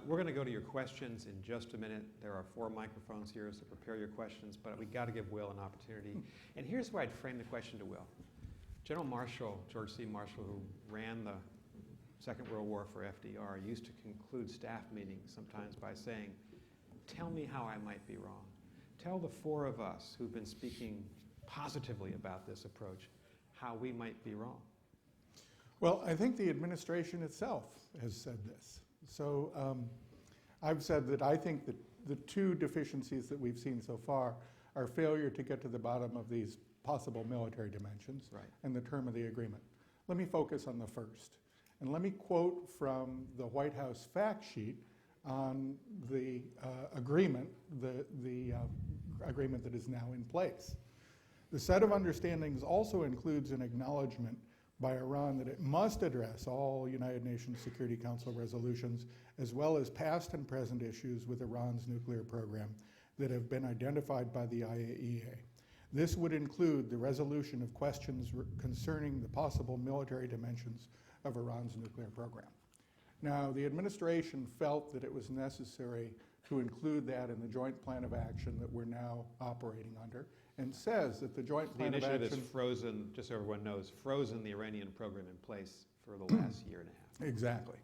Speaker 1: We're going to go to your questions in just a minute. There are 4 microphones here, so prepare your questions, but we got to give Will an opportunity. And here's where I'd frame the question to Will. General Marshall, George C. Marshall, who ran the Second World War for FDR, used to conclude staff meetings sometimes by saying, tell me how I might be wrong. Tell the 4 of us who've been speaking positively about this approach how we might be wrong.
Speaker 5: Well, I think the administration itself has said this. So I've said that I think that the 2 deficiencies that we've seen so far are failure to get to the bottom of these possible military dimensions
Speaker 1: Right.
Speaker 5: and the term of the agreement. Let me focus on the first. And let me quote from the White House fact sheet on the agreement, the agreement that is now in place. The set of understandings also includes an acknowledgement by Iran that it must address all United Nations Security Council resolutions, as well as past and present issues with Iran's nuclear program that have been identified by the IAEA. This would include the resolution of questions concerning the possible military dimensions of Iran's nuclear program. Now, the administration felt that it was necessary to include that in the joint plan of action that we're now operating under, and says that the joint
Speaker 1: The
Speaker 5: plan of
Speaker 1: initiative
Speaker 5: action...
Speaker 1: is frozen, just so everyone knows, frozen the Iranian program in place for the last year and a half.
Speaker 5: Exactly.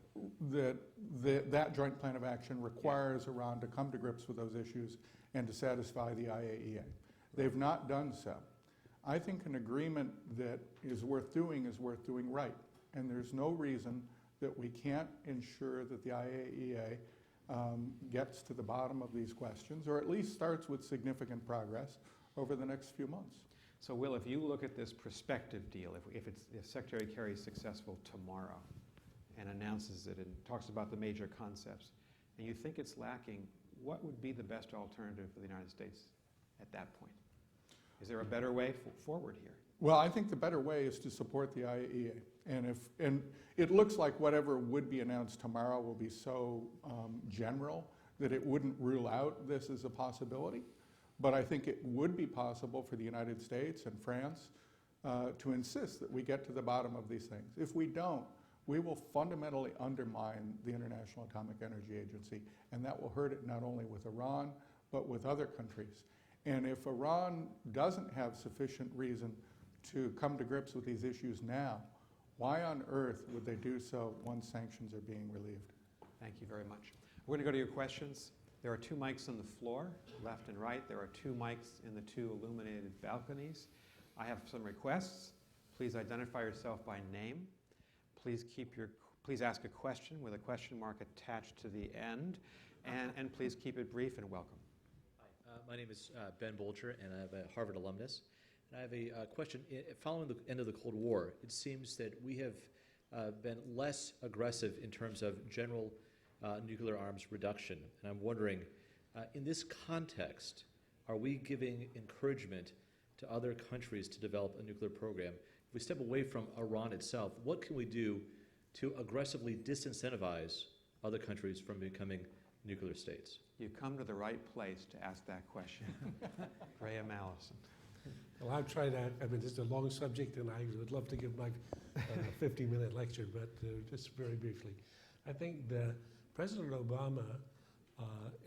Speaker 5: That joint plan of action requires Iran to come to grips with those issues and to satisfy the IAEA. They've not done so. I think an agreement that is worth doing right. And there's no reason that we can't ensure that the IAEA gets to the bottom of these questions, or at least starts with significant progress over the next few months.
Speaker 1: So, Will, if you look at this prospective deal, if Secretary Kerry is successful tomorrow and announces it and talks about the major concepts, and you think it's lacking, what would be the best alternative for the United States at that point? Is there a better way forward here?
Speaker 5: Well, I think the better way is to support the IAEA. And it looks like whatever would be announced tomorrow will be so general that it wouldn't rule out this as a possibility. But I think it would be possible for the United States and France to insist that we get to the bottom of these things. If we don't, we will fundamentally undermine the International Atomic Energy Agency, and that will hurt it not only with Iran, but with other countries. And if Iran doesn't have sufficient reason to come to grips with these issues now, why on earth would they do so once sanctions are being relieved?
Speaker 1: Thank you very much. We're going to go to your questions. There are 2 mics on the floor, left and right. There are 2 mics in the 2 illuminated balconies. I have some requests. Please identify yourself by name. Please ask a question with a question mark attached to the end. And please keep it brief and welcome.
Speaker 6: Hi, my name is Ben Bolger, and I'm a Harvard alumnus. And I have a question. Following the end of the Cold War, it seems that we have been less aggressive in terms of general nuclear arms reduction. And I'm wondering, in this context, are we giving encouragement to other countries to develop a nuclear program? If we step away from Iran itself, what can we do to aggressively disincentivize other countries from becoming nuclear states?
Speaker 1: You come to the right place to ask that question. Graham Allison.
Speaker 3: Well, I'll try that. I mean, this is a long subject, and I would love to give my 50-minute lecture, but just very briefly. I think that President Obama,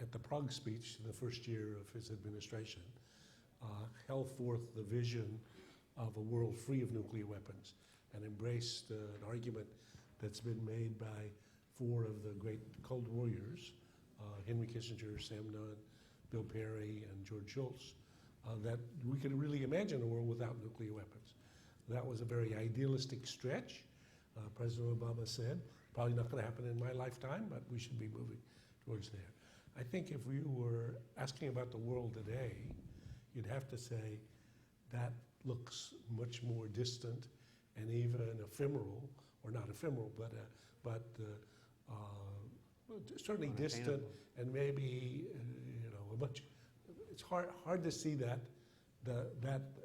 Speaker 3: at the Prague speech in the first year of his administration, held forth the vision of a world free of nuclear weapons and embraced an argument that's been made by 4 of the great Cold Warriors, Henry Kissinger, Sam Nunn, Bill Perry, and George Shultz, that we could really imagine a world without nuclear weapons. That was a very idealistic stretch. President Obama said, probably not going to happen in my lifetime, but we should be moving towards there. I think if we were asking about the world today, you'd have to say that looks much more distant and even ephemeral, or not ephemeral, but certainly distant, and maybe a much. It's hard to see that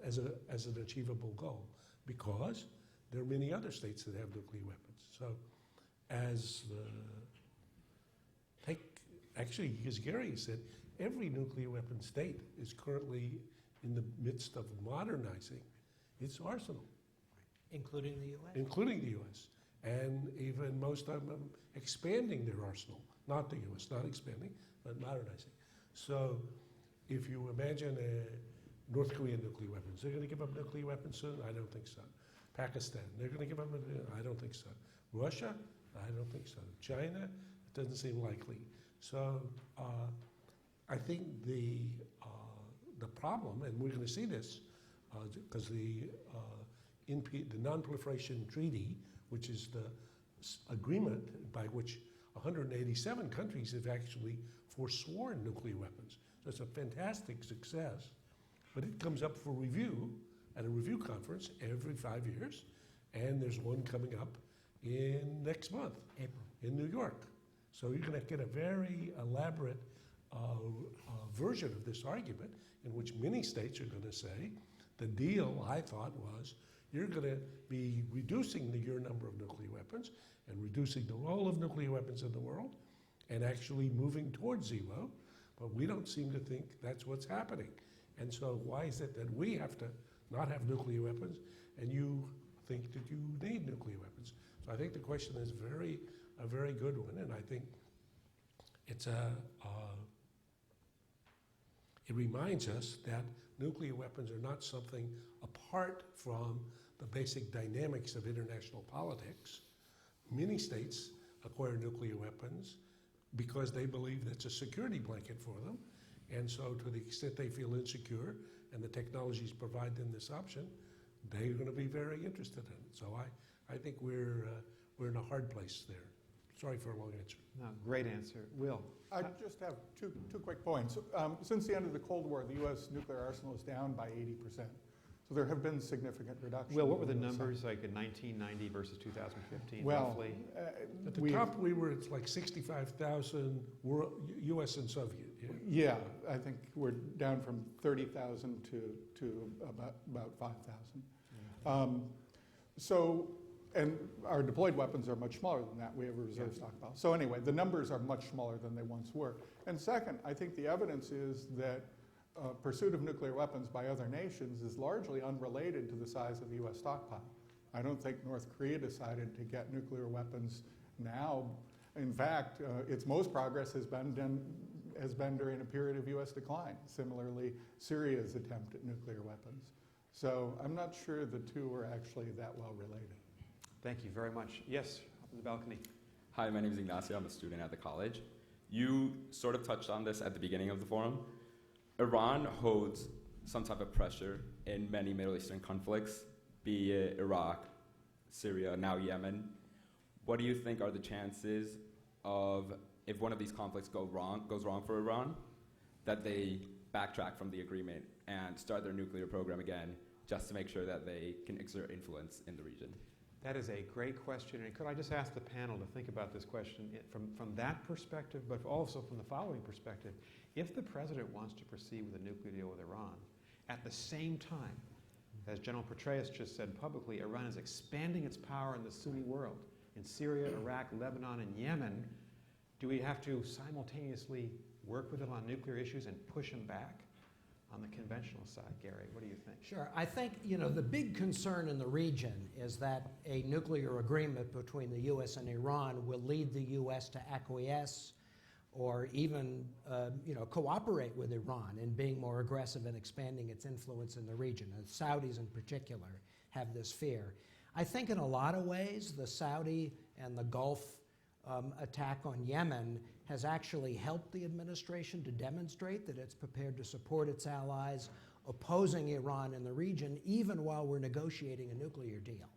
Speaker 3: as an achievable goal, because there are many other states that have nuclear weapons. So, Actually, as Gary said, every nuclear weapon state is currently in the midst of modernizing its arsenal,
Speaker 2: Including the U.S.?
Speaker 3: including the U.S. And even most of them expanding their arsenal. Not the U.S., not expanding, but modernizing. So if you imagine North Korean nuclear weapons, they're going to give up nuclear weapons soon? I don't think so. Pakistan, they're going to give up, I don't think so. Russia, I don't think so. China, it doesn't seem likely. So I think the problem, and we're going to see this, because the Non-Proliferation Treaty, which is the agreement by which 187 countries have actually forsworn nuclear weapons. So it's a fantastic success, but it comes up for review at a review conference every 5 years, and there's one coming up in next month,
Speaker 2: April.
Speaker 3: in New York. So you're going to get a very elaborate version of this argument in which many states are going to say, the deal, I thought, was you're going to be reducing your number of nuclear weapons and reducing the role of nuclear weapons in the world and actually moving towards zero, but we don't seem to think that's what's happening. And so why is it that we have to not have nuclear weapons and you think that you need nuclear weapons? So I think the question is a very good one, and I think it's it reminds us that nuclear weapons are not something apart from the basic dynamics of international politics. Many states acquire nuclear weapons because they believe that's a security blanket for them, and so to the extent they feel insecure and the technologies provide them this option, they're going to be very interested in it. So I think we're in a hard place there. Sorry for a long answer.
Speaker 1: No, great answer. Will?
Speaker 5: I just have two quick points. Since the end of the Cold War, the U.S. nuclear arsenal is down by 80%. So there have been significant reductions.
Speaker 1: Will, what were the
Speaker 5: in US
Speaker 1: numbers like in 1990 versus 2015,
Speaker 5: Well,
Speaker 1: roughly?
Speaker 3: At the top, we were at like 65,000 U.S. and Soviet.
Speaker 5: Yeah, I think we're down from 30,000 to about 5,000. And our deployed weapons are much smaller than that. We have a reserve stockpile. So anyway, the numbers are much smaller than they once were. And second, I think the evidence is that pursuit of nuclear weapons by other nations is largely unrelated to the size of the U.S. stockpile. I don't think North Korea decided to get nuclear weapons now. In fact, its most progress has been during a period of U.S. decline. Similarly, Syria's attempt at nuclear weapons. So I'm not sure the two are actually that well related.
Speaker 1: Thank you very much. Yes, up in the balcony.
Speaker 7: Hi, my name is Ignacio. I'm a student at the college. You sort of touched on this at the beginning of the forum. Iran holds some type of pressure in many Middle Eastern conflicts, be it Iraq, Syria, now Yemen. What do you think are the chances of, if one of these conflicts goes wrong for Iran, that they backtrack from the agreement and start their nuclear program again, just to make sure that they can exert influence in the region?
Speaker 1: That is a great question. And could I just ask the panel to think about this question from that perspective, but also from the following perspective. If the president wants to proceed with a nuclear deal with Iran, at the same time, as General Petraeus just said publicly, Iran is expanding its power in the Sunni world, in Syria, Iraq, Lebanon, and Yemen, do we have to simultaneously work with them on nuclear issues and push them back on the conventional side? Gary, what do you think?
Speaker 2: Sure. I think, the big concern in the region is that a nuclear agreement between the U.S. and Iran will lead the U.S. to acquiesce or even, cooperate with Iran in being more aggressive and expanding its influence in the region. And Saudis in particular have this fear. I think in a lot of ways, the Saudi and the Gulf attack on Yemen has actually helped the administration to demonstrate that it's prepared to support its allies opposing Iran in the region, even while we're negotiating a nuclear deal.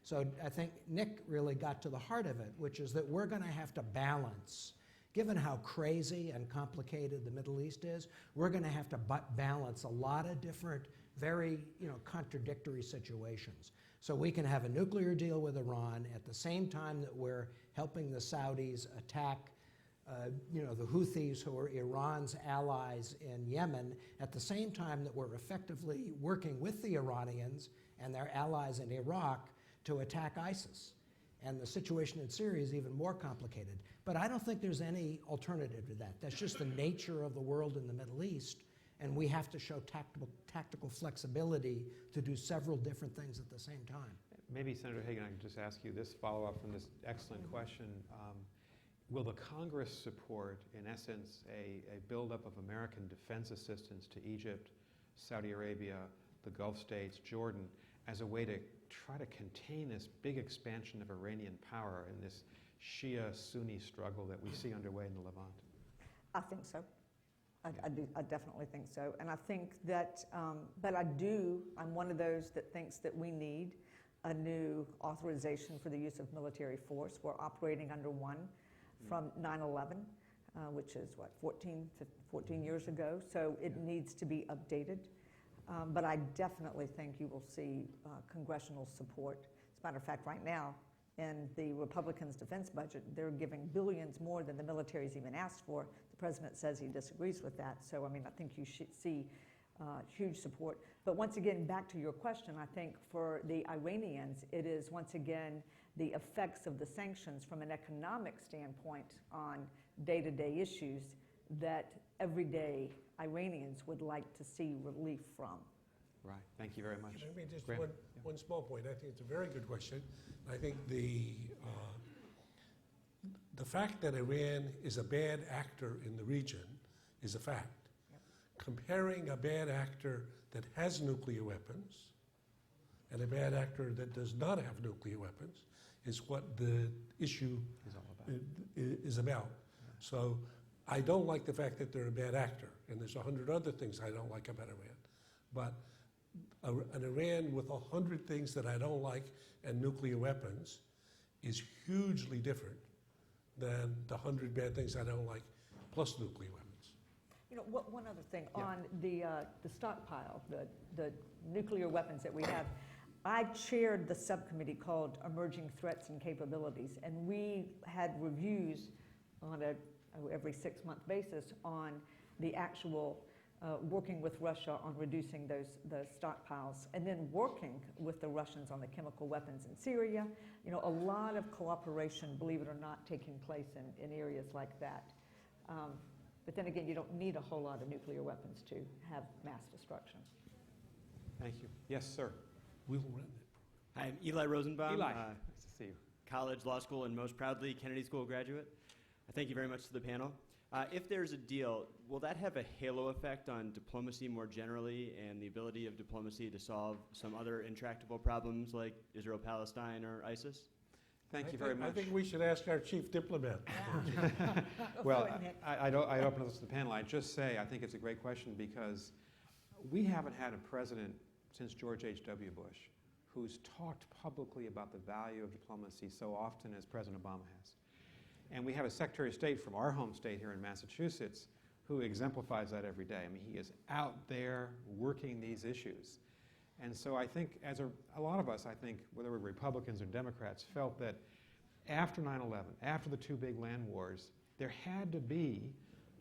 Speaker 2: So I think Nick really got to the heart of it, which is that we're going to have to balance, given how crazy and complicated the Middle East is, we're going to have to balance a lot of different, very contradictory situations. So we can have a nuclear deal with Iran at the same time that we're helping the Saudis attack the Houthis, who are Iran's allies in Yemen, at the same time that we're effectively working with the Iranians and their allies in Iraq to attack ISIS. And the situation in Syria is even more complicated. But I don't think there's any alternative to that. That's just the nature of the world in the Middle East, and we have to show tactical flexibility to do several different things at the same time.
Speaker 1: Maybe, Senator Hagan, I can just ask you this follow-up from this excellent question. Will the Congress support, in essence, a buildup of American defense assistance to Egypt, Saudi Arabia, the Gulf states, Jordan, as a way to try to contain this big expansion of Iranian power in this Shia-Sunni struggle that we see underway in the Levant?
Speaker 4: I think so. I definitely think so. And I think that, but I'm one of those that thinks that we need a new authorization for the use of military force. We're operating under one from 9/11, which is what, 14 years ago. So it needs to be updated. But I definitely think you will see congressional support. As a matter of fact, right now, in the Republicans' defense budget, they're giving billions more than the military's even asked for. The president says he disagrees with that. So, I mean, I think you should see huge support. But once again, back to your question, I think for the Iranians, it is once again the effects of the sanctions from an economic standpoint on day-to-day issues that everyday Iranians would like to see relief from.
Speaker 1: Right. Thank you very much.
Speaker 3: I mean, just
Speaker 1: Graham?
Speaker 3: one small point. I think it's a very good question. I think the fact that Iran is a bad actor in the region is a fact.
Speaker 4: Yep.
Speaker 3: Comparing a bad actor that has nuclear weapons and a bad actor that does not have nuclear weapons is what the issue
Speaker 1: Is all about.
Speaker 3: is about. So I don't like the fact that they're a bad actor, and there's 100 other things I don't like about Iran. But an Iran with 100 things that I don't like and nuclear weapons is hugely different than the 100 bad things I don't like plus nuclear weapons.
Speaker 4: You know, one other thing
Speaker 1: Yeah.
Speaker 4: on the stockpile, the nuclear weapons that we have. I chaired the subcommittee called Emerging Threats and Capabilities, and we had reviews on every 6-month basis on the actual working with Russia on reducing the stockpiles, and then working with the Russians on the chemical weapons in Syria. You know, a lot of cooperation, believe it or not, taking place in areas like that. But then again, you don't need a whole lot of nuclear weapons to have mass destruction.
Speaker 1: Thank you. Yes, sir.
Speaker 3: We'll run it.
Speaker 8: Hi, I'm Eli Rosenbaum.
Speaker 1: Eli, nice to see you.
Speaker 8: College, law school, and most proudly Kennedy School graduate. Thank you very much to the panel. If there's a deal, will that have a halo effect on diplomacy more generally and the ability of diplomacy to solve some other intractable problems like Israel-Palestine or ISIS?
Speaker 1: Thank you very much.
Speaker 3: I think we should ask our chief diplomat.
Speaker 1: Well, I'd open this to the panel. I'd just say I think it's a great question because we haven't had a president since George H.W. Bush who's talked publicly about the value of diplomacy so often as President Obama has. And we have a Secretary of State from our home state here in Massachusetts who exemplifies that every day. I mean, he is out there working these issues. And so I think, as a lot of us, I think, whether we're Republicans or Democrats, felt that after 9/11, after the two big land wars, there had to be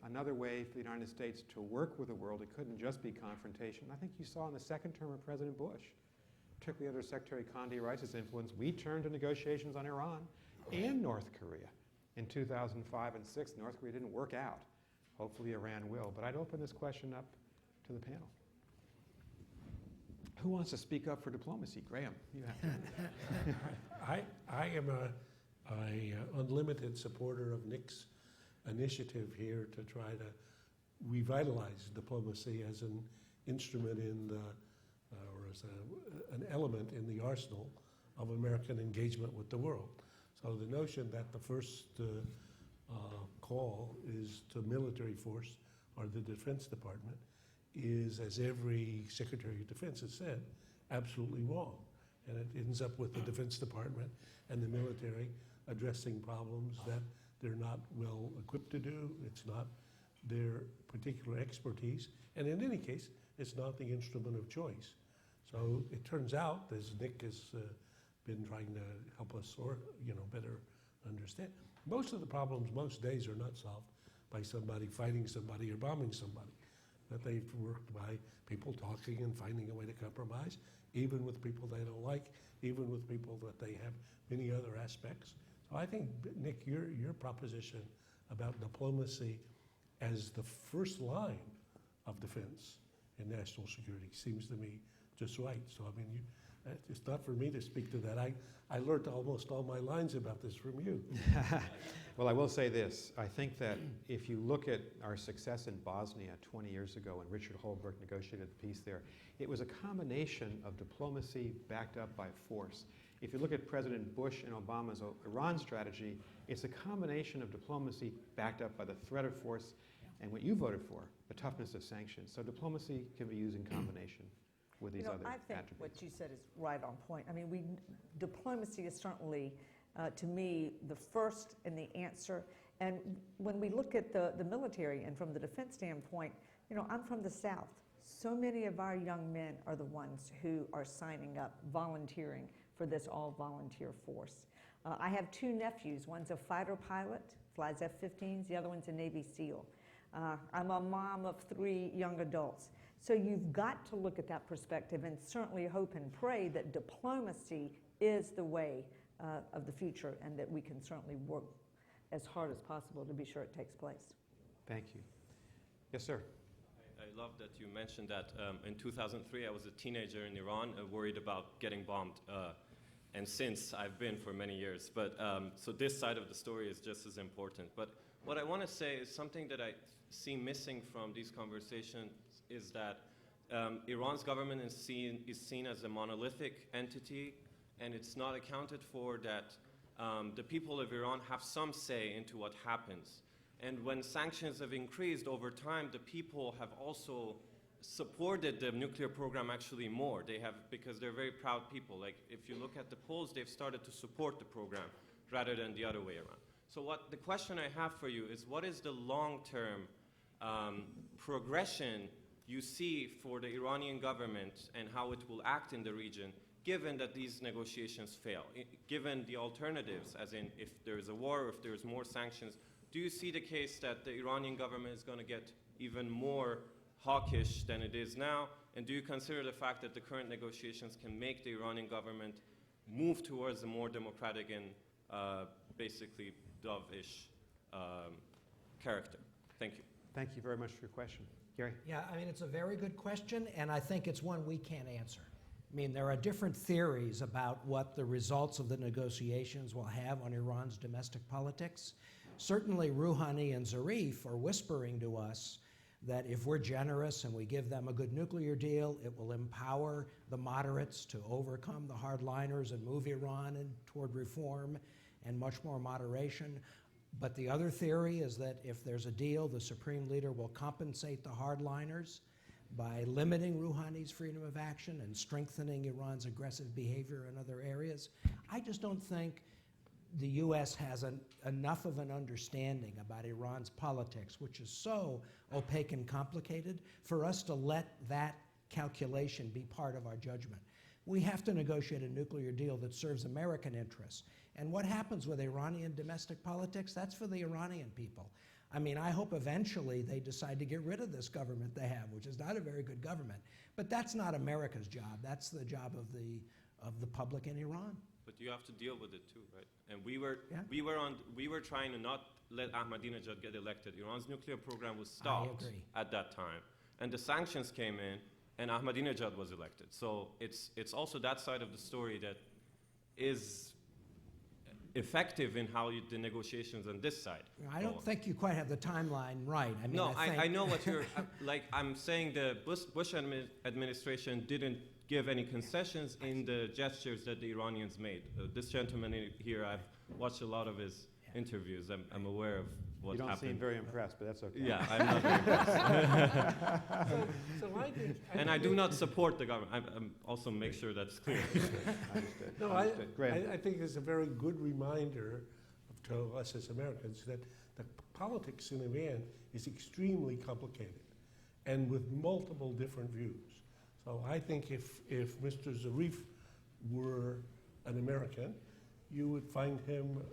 Speaker 1: another way for the United States to work with the world. It couldn't just be confrontation. I think you saw in the second term of President Bush, particularly under Secretary Condi Rice's influence, we turned to negotiations on Iran and North Korea. In 2005 and 2006, North Korea didn't work out. Hopefully Iran will. But I'd open this question up to the panel. Who wants to speak up for diplomacy? Graham, you have.
Speaker 3: I am a unlimited supporter of Nick's initiative here to try to revitalize diplomacy as an instrument in the, or as an element in the arsenal of American engagement with the world. So the notion that the first call is to military force or the Defense Department is, as every Secretary of Defense has said, absolutely wrong. And it ends up with the Defense Department and the military addressing problems that they're not well equipped to do. It's not their particular expertise. And in any case, it's not the instrument of choice. So it turns out, as Nick has been trying to help us better understand, most of the problems most days are not solved by somebody fighting somebody or bombing somebody. that they've worked by people talking and finding a way to compromise, even with people they don't like, even with people that they have many other aspects. So I think, Nick, your proposition about diplomacy as the first line of defense in national security seems to me just right. So, I mean, it's not for me to speak to that. I learned almost all my lines about this from you.
Speaker 1: Well, I will say this. I think that if you look at our success in Bosnia 20 years ago when Richard Holbrooke negotiated the peace there, it was a combination of diplomacy backed up by force. If you look at President Bush and Obama's Iran strategy, it's a combination of diplomacy backed up by the threat of force and what you voted for, the toughness of sanctions. So diplomacy can be used in combination with these other
Speaker 4: I think
Speaker 1: attributes.
Speaker 4: what you said is right on point. I mean, diplomacy is certainly, to me, the first and the answer. And when we look at the military and from the defense standpoint, I'm from the South. So many of our young men are the ones who are signing up, volunteering for this all-volunteer force. I have 2 nephews. One's a fighter pilot, flies F-15s. The other one's a Navy SEAL. I'm a mom of 3 young adults. So you've got to look at that perspective and certainly hope and pray that diplomacy is the way of the future and that we can certainly work as hard as possible to be sure it takes place.
Speaker 1: Thank you. Yes, sir.
Speaker 9: I love that you mentioned that in 2003 I was a teenager in Iran worried about getting bombed. And since I've been for many years. But so this side of the story is just as important. But what I want to say is something that I see missing from these conversations is that Iran's government is seen as a monolithic entity, and it's not accounted for that the people of Iran have some say into what happens. And when sanctions have increased over time, the people have also supported the nuclear program actually more. They have, because they're very proud people. Like, if you look at the polls, they've started to support the program rather than the other way around. So the question I have for you is, what is the long-term progression you see for the Iranian government and how it will act in the region, given that these negotiations fail? Given the alternatives, as in if there is a war or if there's more sanctions, do you see the case that the Iranian government is going to get even more hawkish than it is now? And do you consider the fact that the current negotiations can make the Iranian government move towards a more democratic and basically dove-ish character? Thank you.
Speaker 1: Thank you very much for your question. Gary?
Speaker 2: Yeah, I mean, it's a very good question, and I think it's one we can't answer. I mean, there are different theories about what the results of the negotiations will have on Iran's domestic politics. Certainly, Rouhani and Zarif are whispering to us that if we're generous and we give them a good nuclear deal, it will empower the moderates to overcome the hardliners and move Iran toward reform and much more moderation. But the other theory is that if there's a deal, the supreme leader will compensate the hardliners by limiting Rouhani's freedom of action and strengthening Iran's aggressive behavior in other areas. I just don't think the U.S. has enough of an understanding about Iran's politics, which is so opaque and complicated, for us to let that calculation be part of our judgment. We have to negotiate a nuclear deal that serves American interests. And what happens with Iranian domestic politics, that's for the Iranian people. I mean, I hope eventually they decide to get rid of this government they have, which is not a very good government. But that's not America's job. That's the job of the public in Iran.
Speaker 9: But you have to deal with it too, right? And we were trying to not let Ahmadinejad get elected. Iran's nuclear program was stopped at that time, and the sanctions came in, and Ahmadinejad was elected. So it's also that side of the story that is effective in how the negotiations on this side.
Speaker 2: I don't think you quite have the timeline right. I mean,
Speaker 9: no,
Speaker 2: I
Speaker 9: I know what you're like. I'm saying the Bush administration didn't give any concessions in the gestures that the Iranians made. This gentleman here, I've watched a lot of his interviews. I'm aware of what happened.
Speaker 1: You don't seem very impressed, but that's okay.
Speaker 9: Yeah, I'm not very impressed. And I do not support the government. I'm also make sure that's clear.
Speaker 1: Understood.
Speaker 3: No,
Speaker 1: Understood.
Speaker 3: I think it's a very good reminder to us as Americans that the politics in Iran is extremely complicated and with multiple different views. So I think if Mr. Zarif were an American, you would find him,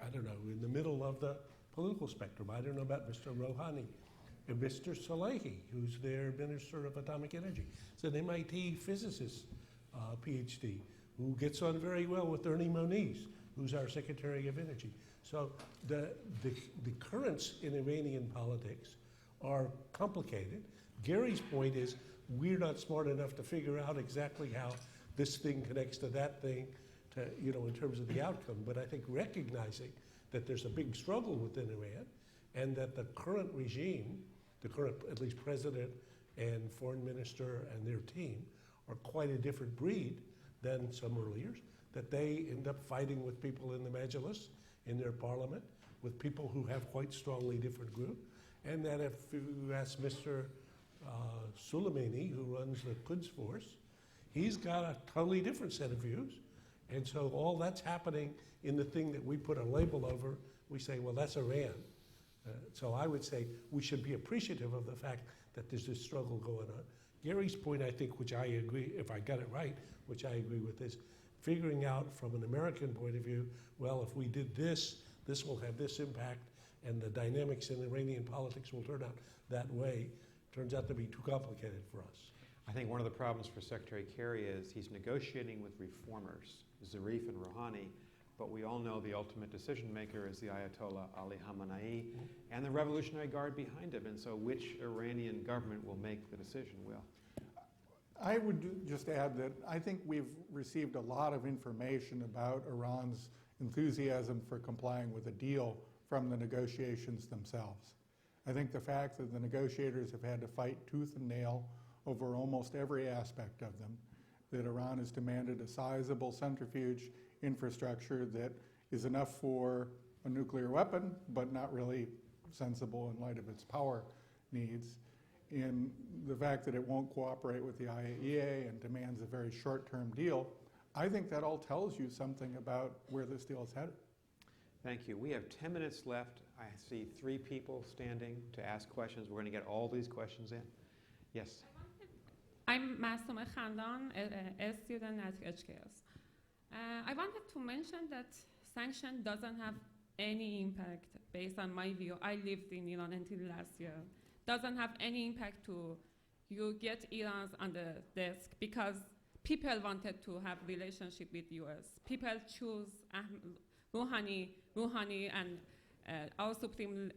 Speaker 3: I don't know, in the middle of the political spectrum. I don't know about Mr. Rouhani. Mr. Salehi, who's their Minister of Atomic Energy. He's an MIT physicist, PhD, who gets on very well with Ernie Moniz, who's our Secretary of Energy. So the currents in Iranian politics are complicated. Gary's point is we're not smart enough to figure out exactly how this thing connects to that thing, to, in terms of the outcome. But I think recognizing that there's a big struggle within Iran and that the current regime, the current at least president and foreign minister and their team are quite a different breed than some earlier, that they end up fighting with people in the Majlis, in their parliament, with people who have quite strongly different groups, and that if you ask Mr. Soleimani, who runs the Quds Force, he's got a totally different set of views. And so all that's happening in the thing that we put a label over, we say, well, that's Iran. So I would say we should be appreciative of the fact that there's this struggle going on. Gary's point, I think, which I agree, if I got it right, which I agree with, is figuring out from an American point of view, well, if we did this, this will have this impact, and the dynamics in Iranian politics will turn out that way. Turns out to be too complicated for us.
Speaker 1: I think one of the problems for Secretary Kerry is he's negotiating with reformers, Zarif and Rouhani, but we all know the ultimate decision maker is the Ayatollah Ali Khamenei and the Revolutionary Guard behind him. And so which Iranian government will make the decision? Will?
Speaker 5: I would just add that I think we've received a lot of information about Iran's enthusiasm for complying with a deal from the negotiations themselves. I think the fact that the negotiators have had to fight tooth and nail over almost every aspect of them, that Iran has demanded a sizable centrifuge infrastructure that is enough for a nuclear weapon, but not really sensible in light of its power needs, in the fact that it won't cooperate with the IAEA and demands a very short-term deal, I think that all tells you something about where this deal is headed.
Speaker 1: Thank you. We have 10 minutes left. I see 3 people standing to ask questions. We're going to get all these questions in. Yes.
Speaker 10: I'm Masouma Khandan, a student at HKS. I wanted to mention that sanction doesn't have any impact based on my view. I lived in Iran until last year. Doesn't have any impact to you get Iran's on the desk because people wanted to have relationship with US. People choose Rouhani and our Supreme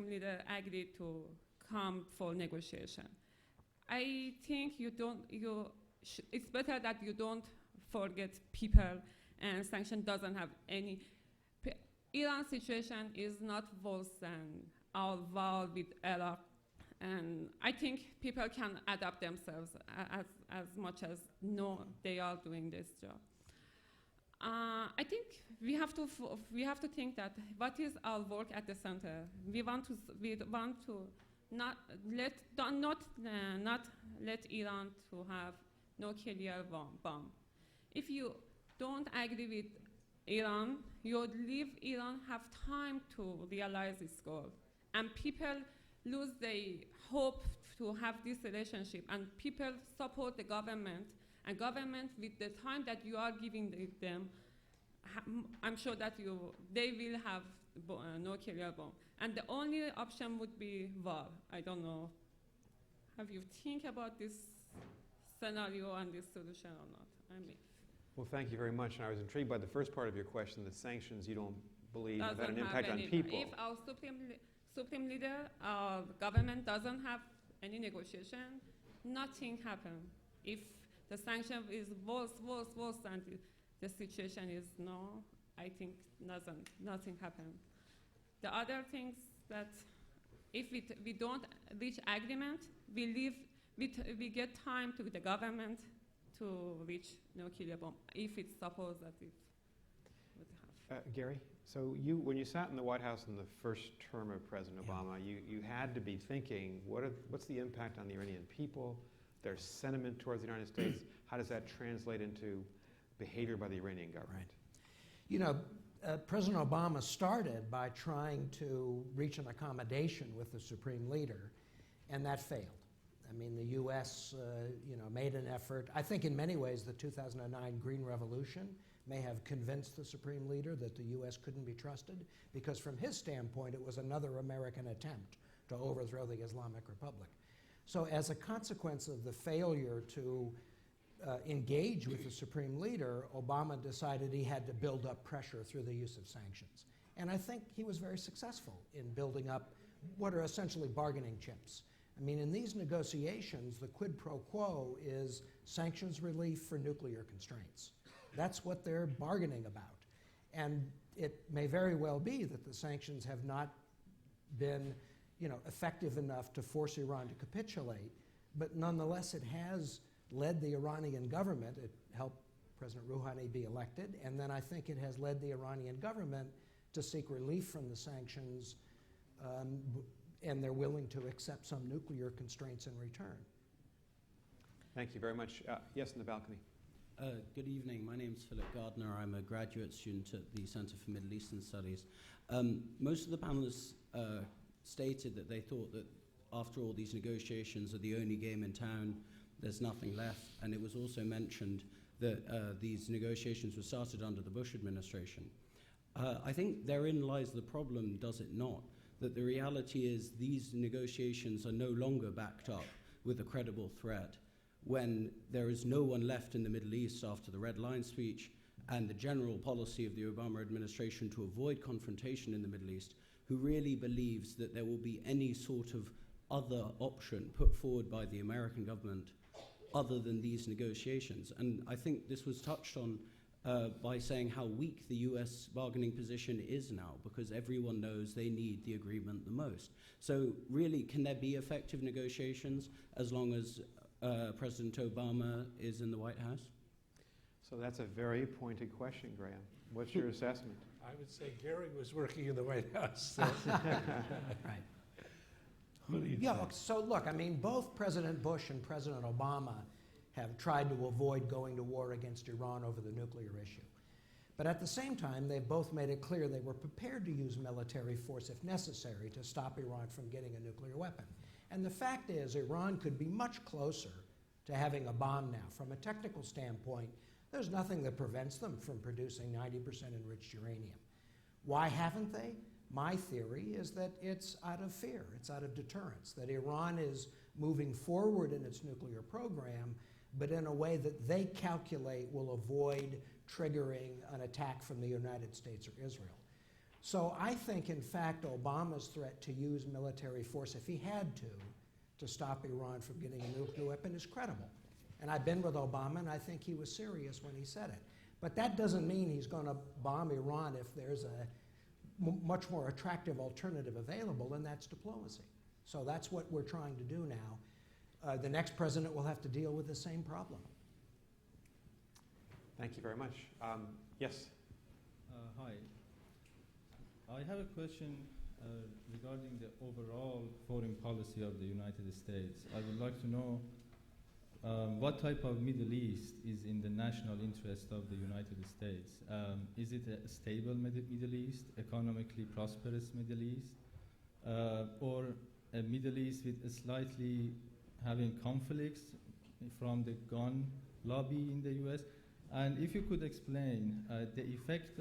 Speaker 10: Leader agreed to come for negotiation. I think it's better that you don't forget people, and sanction doesn't have any. Iran's situation is not worse than our war with Iraq, and I think people can adapt themselves as much as they are doing this job. I think we have to think that what is our work at the center. We want to not let Iran to have nuclear bomb. If you don't agree with Iran, you leave Iran have time to realize its goal, and people lose their hope to have this relationship, and people support the government, and government with the time that you are giving them, I'm sure that they will have nuclear bomb, and the only option would be war. I don't know. Have you think about this scenario and this solution or not?
Speaker 1: Well, thank you very much. And I was intrigued by the first part of your question, the sanctions you don't believe have had an
Speaker 10: Doesn't have
Speaker 1: impact on
Speaker 10: any-
Speaker 1: people.
Speaker 10: If our supreme leader, our government doesn't have any negotiation, nothing happen. If the sanction is worse, and the situation is no, I think nothing happen. The other things that if we don't reach agreement, we get time to the government to reach nuclear bomb, if it's supposed that it would have.
Speaker 1: Gary, so when you sat in the White House in the first term of President Obama, you had to be thinking, what's the impact on the Iranian people, their sentiment towards the United States? How does that translate into behavior by the Iranian government?
Speaker 2: Right. You know, President Obama started by trying to reach an accommodation with the Supreme Leader, and that failed. I mean, the U.S. Made an effort. I think in many ways the 2009 Green Revolution may have convinced the Supreme Leader that the U.S. couldn't be trusted, because from his standpoint it was another American attempt to overthrow the Islamic Republic. So as a consequence of the failure to engage with the supreme leader, Obama decided he had to build up pressure through the use of sanctions. And I think he was very successful in building up what are essentially bargaining chips. I mean, in these negotiations, the quid pro quo is sanctions relief for nuclear constraints. That's what they're bargaining about. And it may very well be that the sanctions have not been, effective enough to force Iran to capitulate, but nonetheless it has led the Iranian government, it helped President Rouhani be elected, and then I think it has led the Iranian government to seek relief from the sanctions, and they're willing to accept some nuclear constraints in return.
Speaker 1: Thank you very much. Yes, in the balcony.
Speaker 11: Good evening. My name is Philip Gardner. I'm a graduate student at the Center for Middle Eastern Studies. Most of the panelists stated that they thought that after all these negotiations are the only game in town, there's nothing left. And it was also mentioned that these negotiations were started under the Bush administration. I think therein lies the problem, does it not? That the reality is these negotiations are no longer backed up with a credible threat when there is no one left in the Middle East after the Red Line speech and the general policy of the Obama administration to avoid confrontation in the Middle East, who really believes that there will be any sort of other option put forward by the American government other than these negotiations. And I think this was touched on by saying how weak the US bargaining position is now, because everyone knows they need the agreement the most. So really, can there be effective negotiations as long as President Obama is in the White House?
Speaker 1: So that's a very pointed question, Graham. What's your assessment?
Speaker 3: I would say Gary was working in the White House. So.
Speaker 2: Right.
Speaker 3: What do you
Speaker 2: Yeah,
Speaker 3: think?
Speaker 2: so look, I mean, both President Bush and President Obama have tried to avoid going to war against Iran over the nuclear issue. But at the same time, they've both made it clear they were prepared to use military force if necessary to stop Iran from getting a nuclear weapon. And the fact is, Iran could be much closer to having a bomb now. From a technical standpoint, there's nothing that prevents them from producing 90% enriched uranium. Why haven't they? My theory is that it's out of fear, it's out of deterrence, that Iran is moving forward in its nuclear program, but in a way that they calculate will avoid triggering an attack from the United States or Israel. So I think, in fact, Obama's threat to use military force, if he had to stop Iran from getting a nuclear weapon, is credible. And I've been with Obama, and I think he was serious when he said it. But that doesn't mean he's going to bomb Iran if there's a much more attractive alternative available, and that's diplomacy. So that's what we're trying to do now. The next president will have to deal with the same problem.
Speaker 1: Thank you very much. Yes?
Speaker 12: Hi. I have a question regarding the overall foreign policy of the United States. I would like to know what type of Middle East is in the national interest of the United States? Is it a stable Middle East, economically prosperous Middle East, or a Middle East with a slightly having conflicts from the gun lobby in the US? And if you could explain the effect,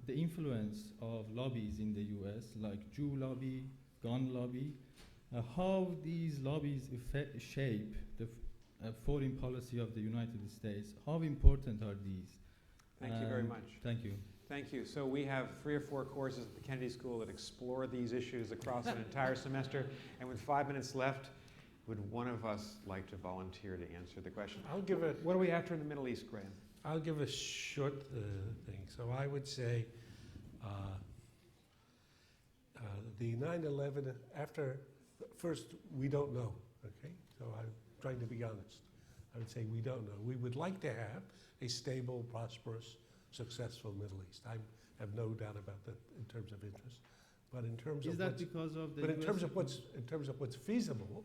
Speaker 12: the influence of lobbies in the US, like Jew lobby, gun lobby, how these lobbies shape the foreign policy of the United States. How important are these?
Speaker 1: Thank you very much.
Speaker 12: Thank you.
Speaker 1: Thank you. So we have 3 or 4 courses at the Kennedy School that explore these issues across an entire semester. And with 5 minutes left, would one of us like to volunteer to answer the question?
Speaker 3: I'll give it.
Speaker 1: What are we after in the Middle East, Graham?
Speaker 3: I'll give a short thing. So I would say the 9/11, after, first, we don't know, okay? So I'm trying to be honest. I would say we don't know. We would like to have a stable, prosperous, successful Middle East. I have no doubt about that in terms of interest. But in terms
Speaker 12: Is that because of the
Speaker 3: but in
Speaker 12: US
Speaker 3: terms of what's feasible,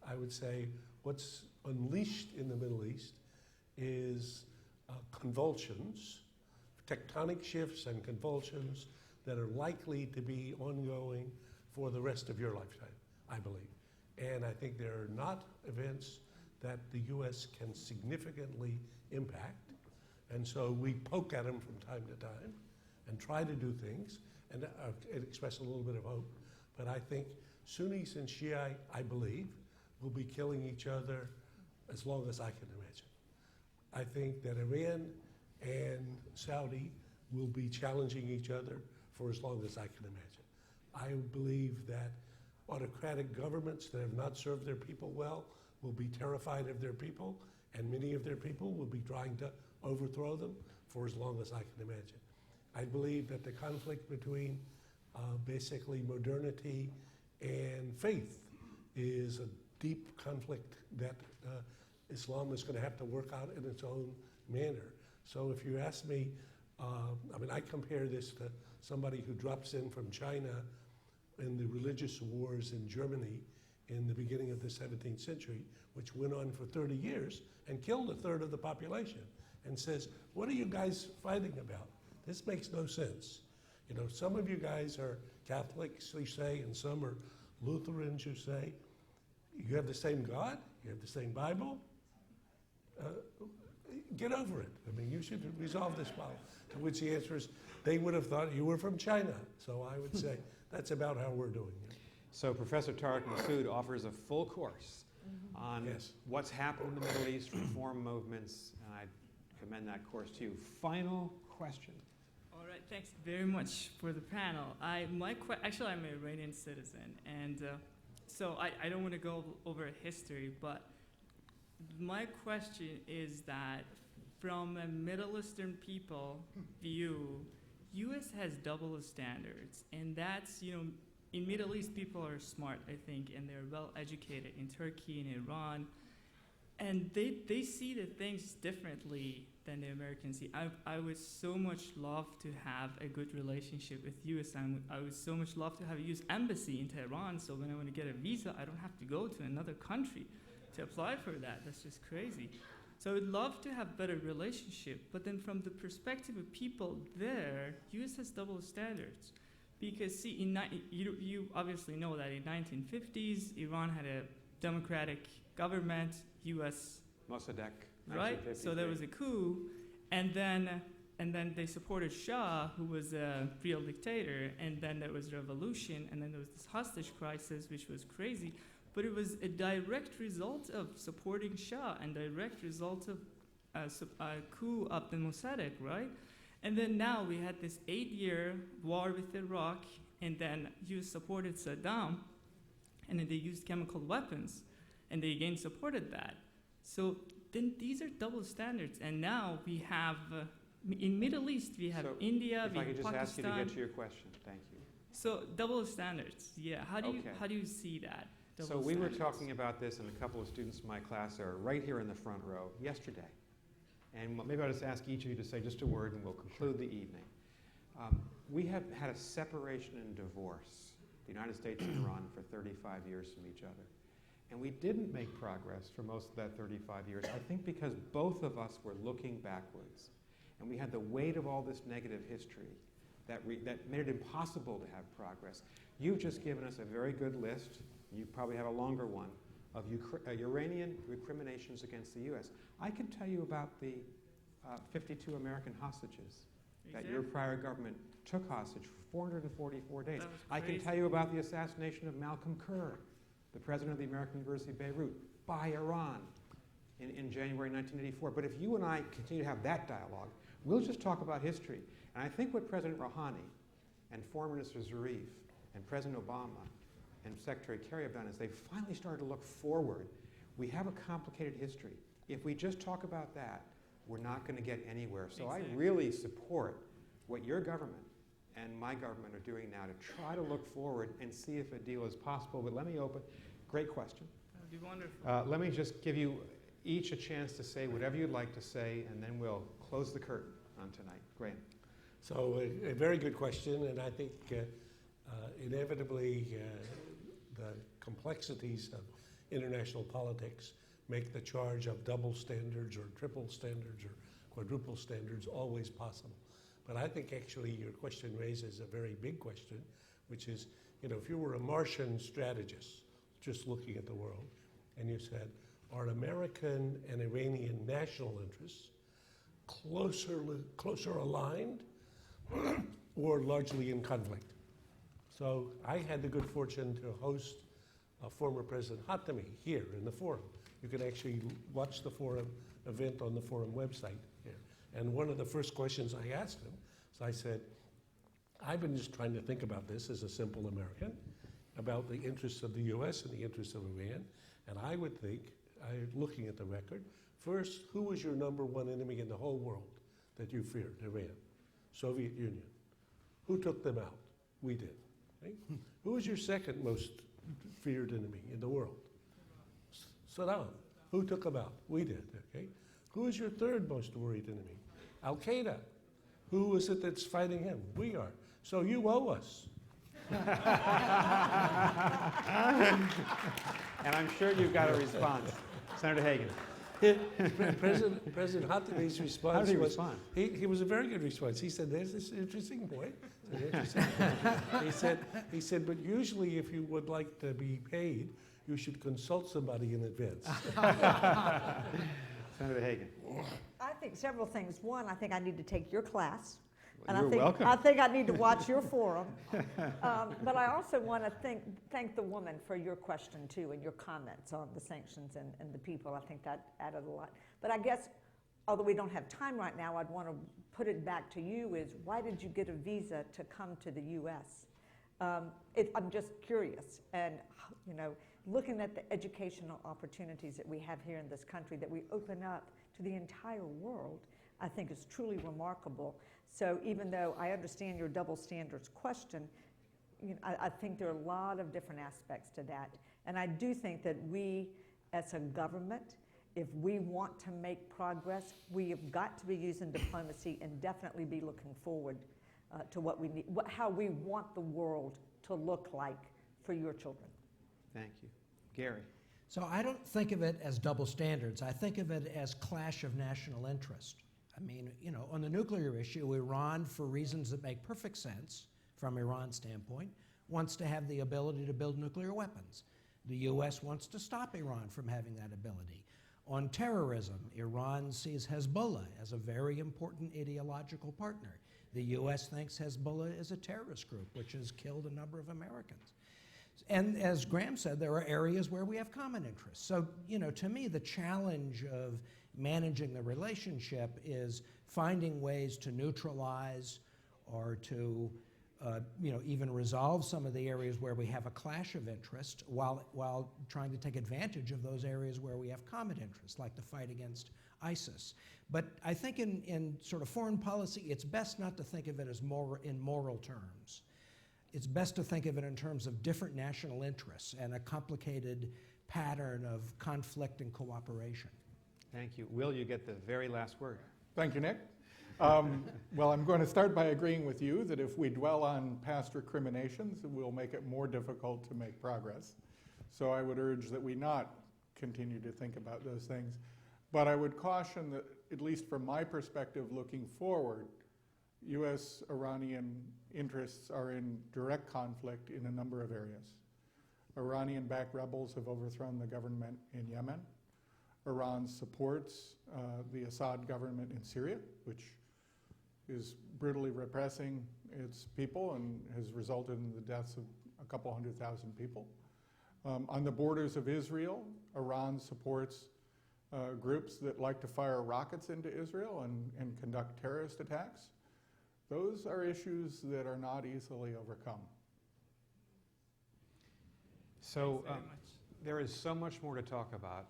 Speaker 3: I would say what's unleashed in the Middle East is convulsions, tectonic shifts and convulsions that are likely to be ongoing for the rest of your lifetime, I believe. And I think there are not events that the U.S. can significantly impact. And so we poke at them from time to time and try to do things and express a little bit of hope. But I think Sunnis and Shia, I believe, will be killing each other as long as I can imagine. I think that Iran and Saudi will be challenging each other for as long as I can imagine. I believe that autocratic governments that have not served their people well will be terrified of their people, and many of their people will be trying to overthrow them for as long as I can imagine. I believe that the conflict between basically modernity and faith is a deep conflict that Islam is going to have to work out in its own manner. So if you ask me, I mean, I compare this to somebody who drops in from China in the religious wars in Germany in the beginning of the 17th century, which went on for 30 years and killed a third of the population, and says, what are you guys fighting about? This makes no sense. You know, some of you guys are Catholics, you say, and some are Lutherans, you say. You have the same God, you have the same Bible. Get over it. I mean, you should resolve this problem. To which the answer is, they would have thought you were from China. So I would say that's about how we're doing it.
Speaker 1: So Professor Tariq Masood offers a full course on what's happened in the Middle East, reform movements, and I commend that course to you. Final question.
Speaker 13: All right, thanks very much for the panel. Actually, I'm an Iranian citizen, and so I don't want to go over history, but my question is that from a Middle Eastern people view, U.S. has double standards, and that's, you know, in Middle East, people are smart, I think, and they're well educated in Turkey and Iran, and they see the things differently than the Americans see. I would so much love to have a good relationship with U.S. I would so much love to have a U.S. embassy in Tehran, so when I want to get a visa, I don't have to go to another country to apply for that. That's just crazy. So I would love to have better relationship, but then from the perspective of people there, U.S. has double standards. Because see, you obviously know that in 1950s, Iran had a democratic government, U.S.
Speaker 1: Mossadegh,
Speaker 13: right? So there was a coup, and then they supported Shah, who was a real dictator, and then there was revolution, and then there was this hostage crisis, which was crazy. But it was a direct result of supporting Shah and direct result of a coup of the Mossadegh, right? And then now we had this 8-year war with Iraq, and then U.S. supported Saddam, and then they used chemical weapons, and they again supported that. So then these are double standards, and now we have, in Middle East, we have India, we have Pakistan.
Speaker 1: If I could just ask you to get to your question, thank you.
Speaker 13: So double standards, yeah. How do you see that?
Speaker 1: So we were talking about this, and a couple of students in my class are right here in the front row yesterday. And maybe I'll just ask each of you to say just a word, and we'll conclude the evening. We have had a separation and divorce, the United States and Iran, for 35 years from each other. And we didn't make progress for most of that 35 years, I think because both of us were looking backwards. And we had the weight of all this negative history that made it impossible to have progress. You've just given us a very good list. You probably have a longer one of Iranian recriminations against the U.S. I can tell you about the 52 American hostages that your prior government took hostage for 444 days. I can tell you about the assassination of Malcolm Kerr, the president of the American University of Beirut, by Iran in January 1984. But if you and I continue to have that dialogue, we'll just talk about history. And I think what President Rouhani and Foreign Minister Zarif and President Obama and Secretary Kerry have done is they've finally started to look forward. We have a complicated history. If we just talk about that, we're not going to get anywhere. So I really support what your government and my government are doing now to try to look forward and see if a deal is possible. But let me open. Great question.
Speaker 13: That would be wonderful.
Speaker 1: Let me just give you each a chance to say whatever you'd like to say, and then we'll close the curtain on tonight. Graham.
Speaker 3: So a very good question, and I think inevitably the complexities of international politics make the charge of double standards or triple standards or quadruple standards always possible. But I think actually your question raises a very big question, which is, you know, if you were a Martian strategist just looking at the world, and you said, are American and Iranian national interests closer aligned or largely in conflict? So I had the good fortune to host former President Khatami here in the forum. You can actually watch the forum event on the forum website here. And one of the first questions I asked him, so I said, I've been just trying to think about this as a simple American, about the interests of the US and the interests of Iran. And I would think, looking at the record, first, who was your number one enemy in the whole world that you feared? Iran. Soviet Union. Who took them out? We did. Right? Who was your second most feared enemy in the world? Saddam. Who took him out? We did. Okay. Who is your third most worried enemy? Al Qaeda. Who is it that's fighting him? We are. So you owe us.
Speaker 1: And I'm sure you've got a response. Senator Hagan.
Speaker 3: President Khatami's response
Speaker 1: How did he
Speaker 3: was,
Speaker 1: respond?
Speaker 3: He was a very good response. He said, there's this interesting point. He said, but usually if you would like to be paid, you should consult somebody in advance.
Speaker 1: Senator Hagan.
Speaker 4: I think several things. One, I think I need to take your class. And
Speaker 1: You're welcome.
Speaker 4: I think I need to watch your forum. But I also want to thank the woman for your question, too, and your comments on the sanctions and the people. I think that added a lot. But I guess, although we don't have time right now, I'd want to put it back to you is, why did you get a visa to come to the U.S.? I'm just curious. And, you know, looking at the educational opportunities that we have here in this country, that we open up to the entire world, I think is truly remarkable. So even though I understand your double standards question, you know, I think there are a lot of different aspects to that. And I do think that we, as a government, if we want to make progress, we have got to be using diplomacy and definitely be looking forward to what we need, how we want the world to look like for your children.
Speaker 1: Thank you. Gary.
Speaker 2: So I don't think of it as double standards. I think of it as clash of national interest. I mean, you know, on the nuclear issue, Iran, for reasons that make perfect sense from Iran's standpoint, wants to have the ability to build nuclear weapons. The U.S. wants to stop Iran from having that ability. On terrorism, Iran sees Hezbollah as a very important ideological partner. The U.S. thinks Hezbollah is a terrorist group, which has killed a number of Americans. And as Graham said, there are areas where we have common interests. So, you know, to me, the challenge of managing the relationship is finding ways to neutralize or to, you know, even resolve some of the areas where we have a clash of interest while trying to take advantage of those areas where we have common interests, like the fight against ISIS. But I think in sort of foreign policy, it's best not to think of it as in moral terms. It's best to think of it in terms of different national interests and a complicated pattern of conflict and cooperation.
Speaker 1: Thank you. Will, you get the very last word.
Speaker 5: Thank you, Nick. Well, I'm going to start by agreeing with you that if we dwell on past recriminations, it will make it more difficult to make progress. So I would urge that we not continue to think about those things. But I would caution that, at least from my perspective looking forward, U.S.-Iranian interests are in direct conflict in a number of areas. Iranian-backed rebels have overthrown the government in Yemen. Iran supports the Assad government in Syria, which is brutally repressing its people and has resulted in the deaths of a couple 100,000 people. On the borders of Israel, Iran supports groups that like to fire rockets into Israel and conduct terrorist attacks. Those are issues that are not easily overcome.
Speaker 1: So there is so much more to talk about,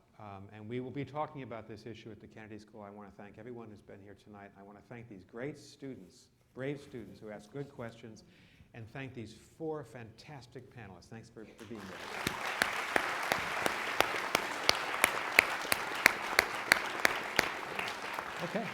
Speaker 1: and we will be talking about this issue at the Kennedy School. I want to thank everyone who's been here tonight. I want to thank these great students, brave students who asked good questions, and thank these 4 fantastic panelists. Thanks for being here. Okay.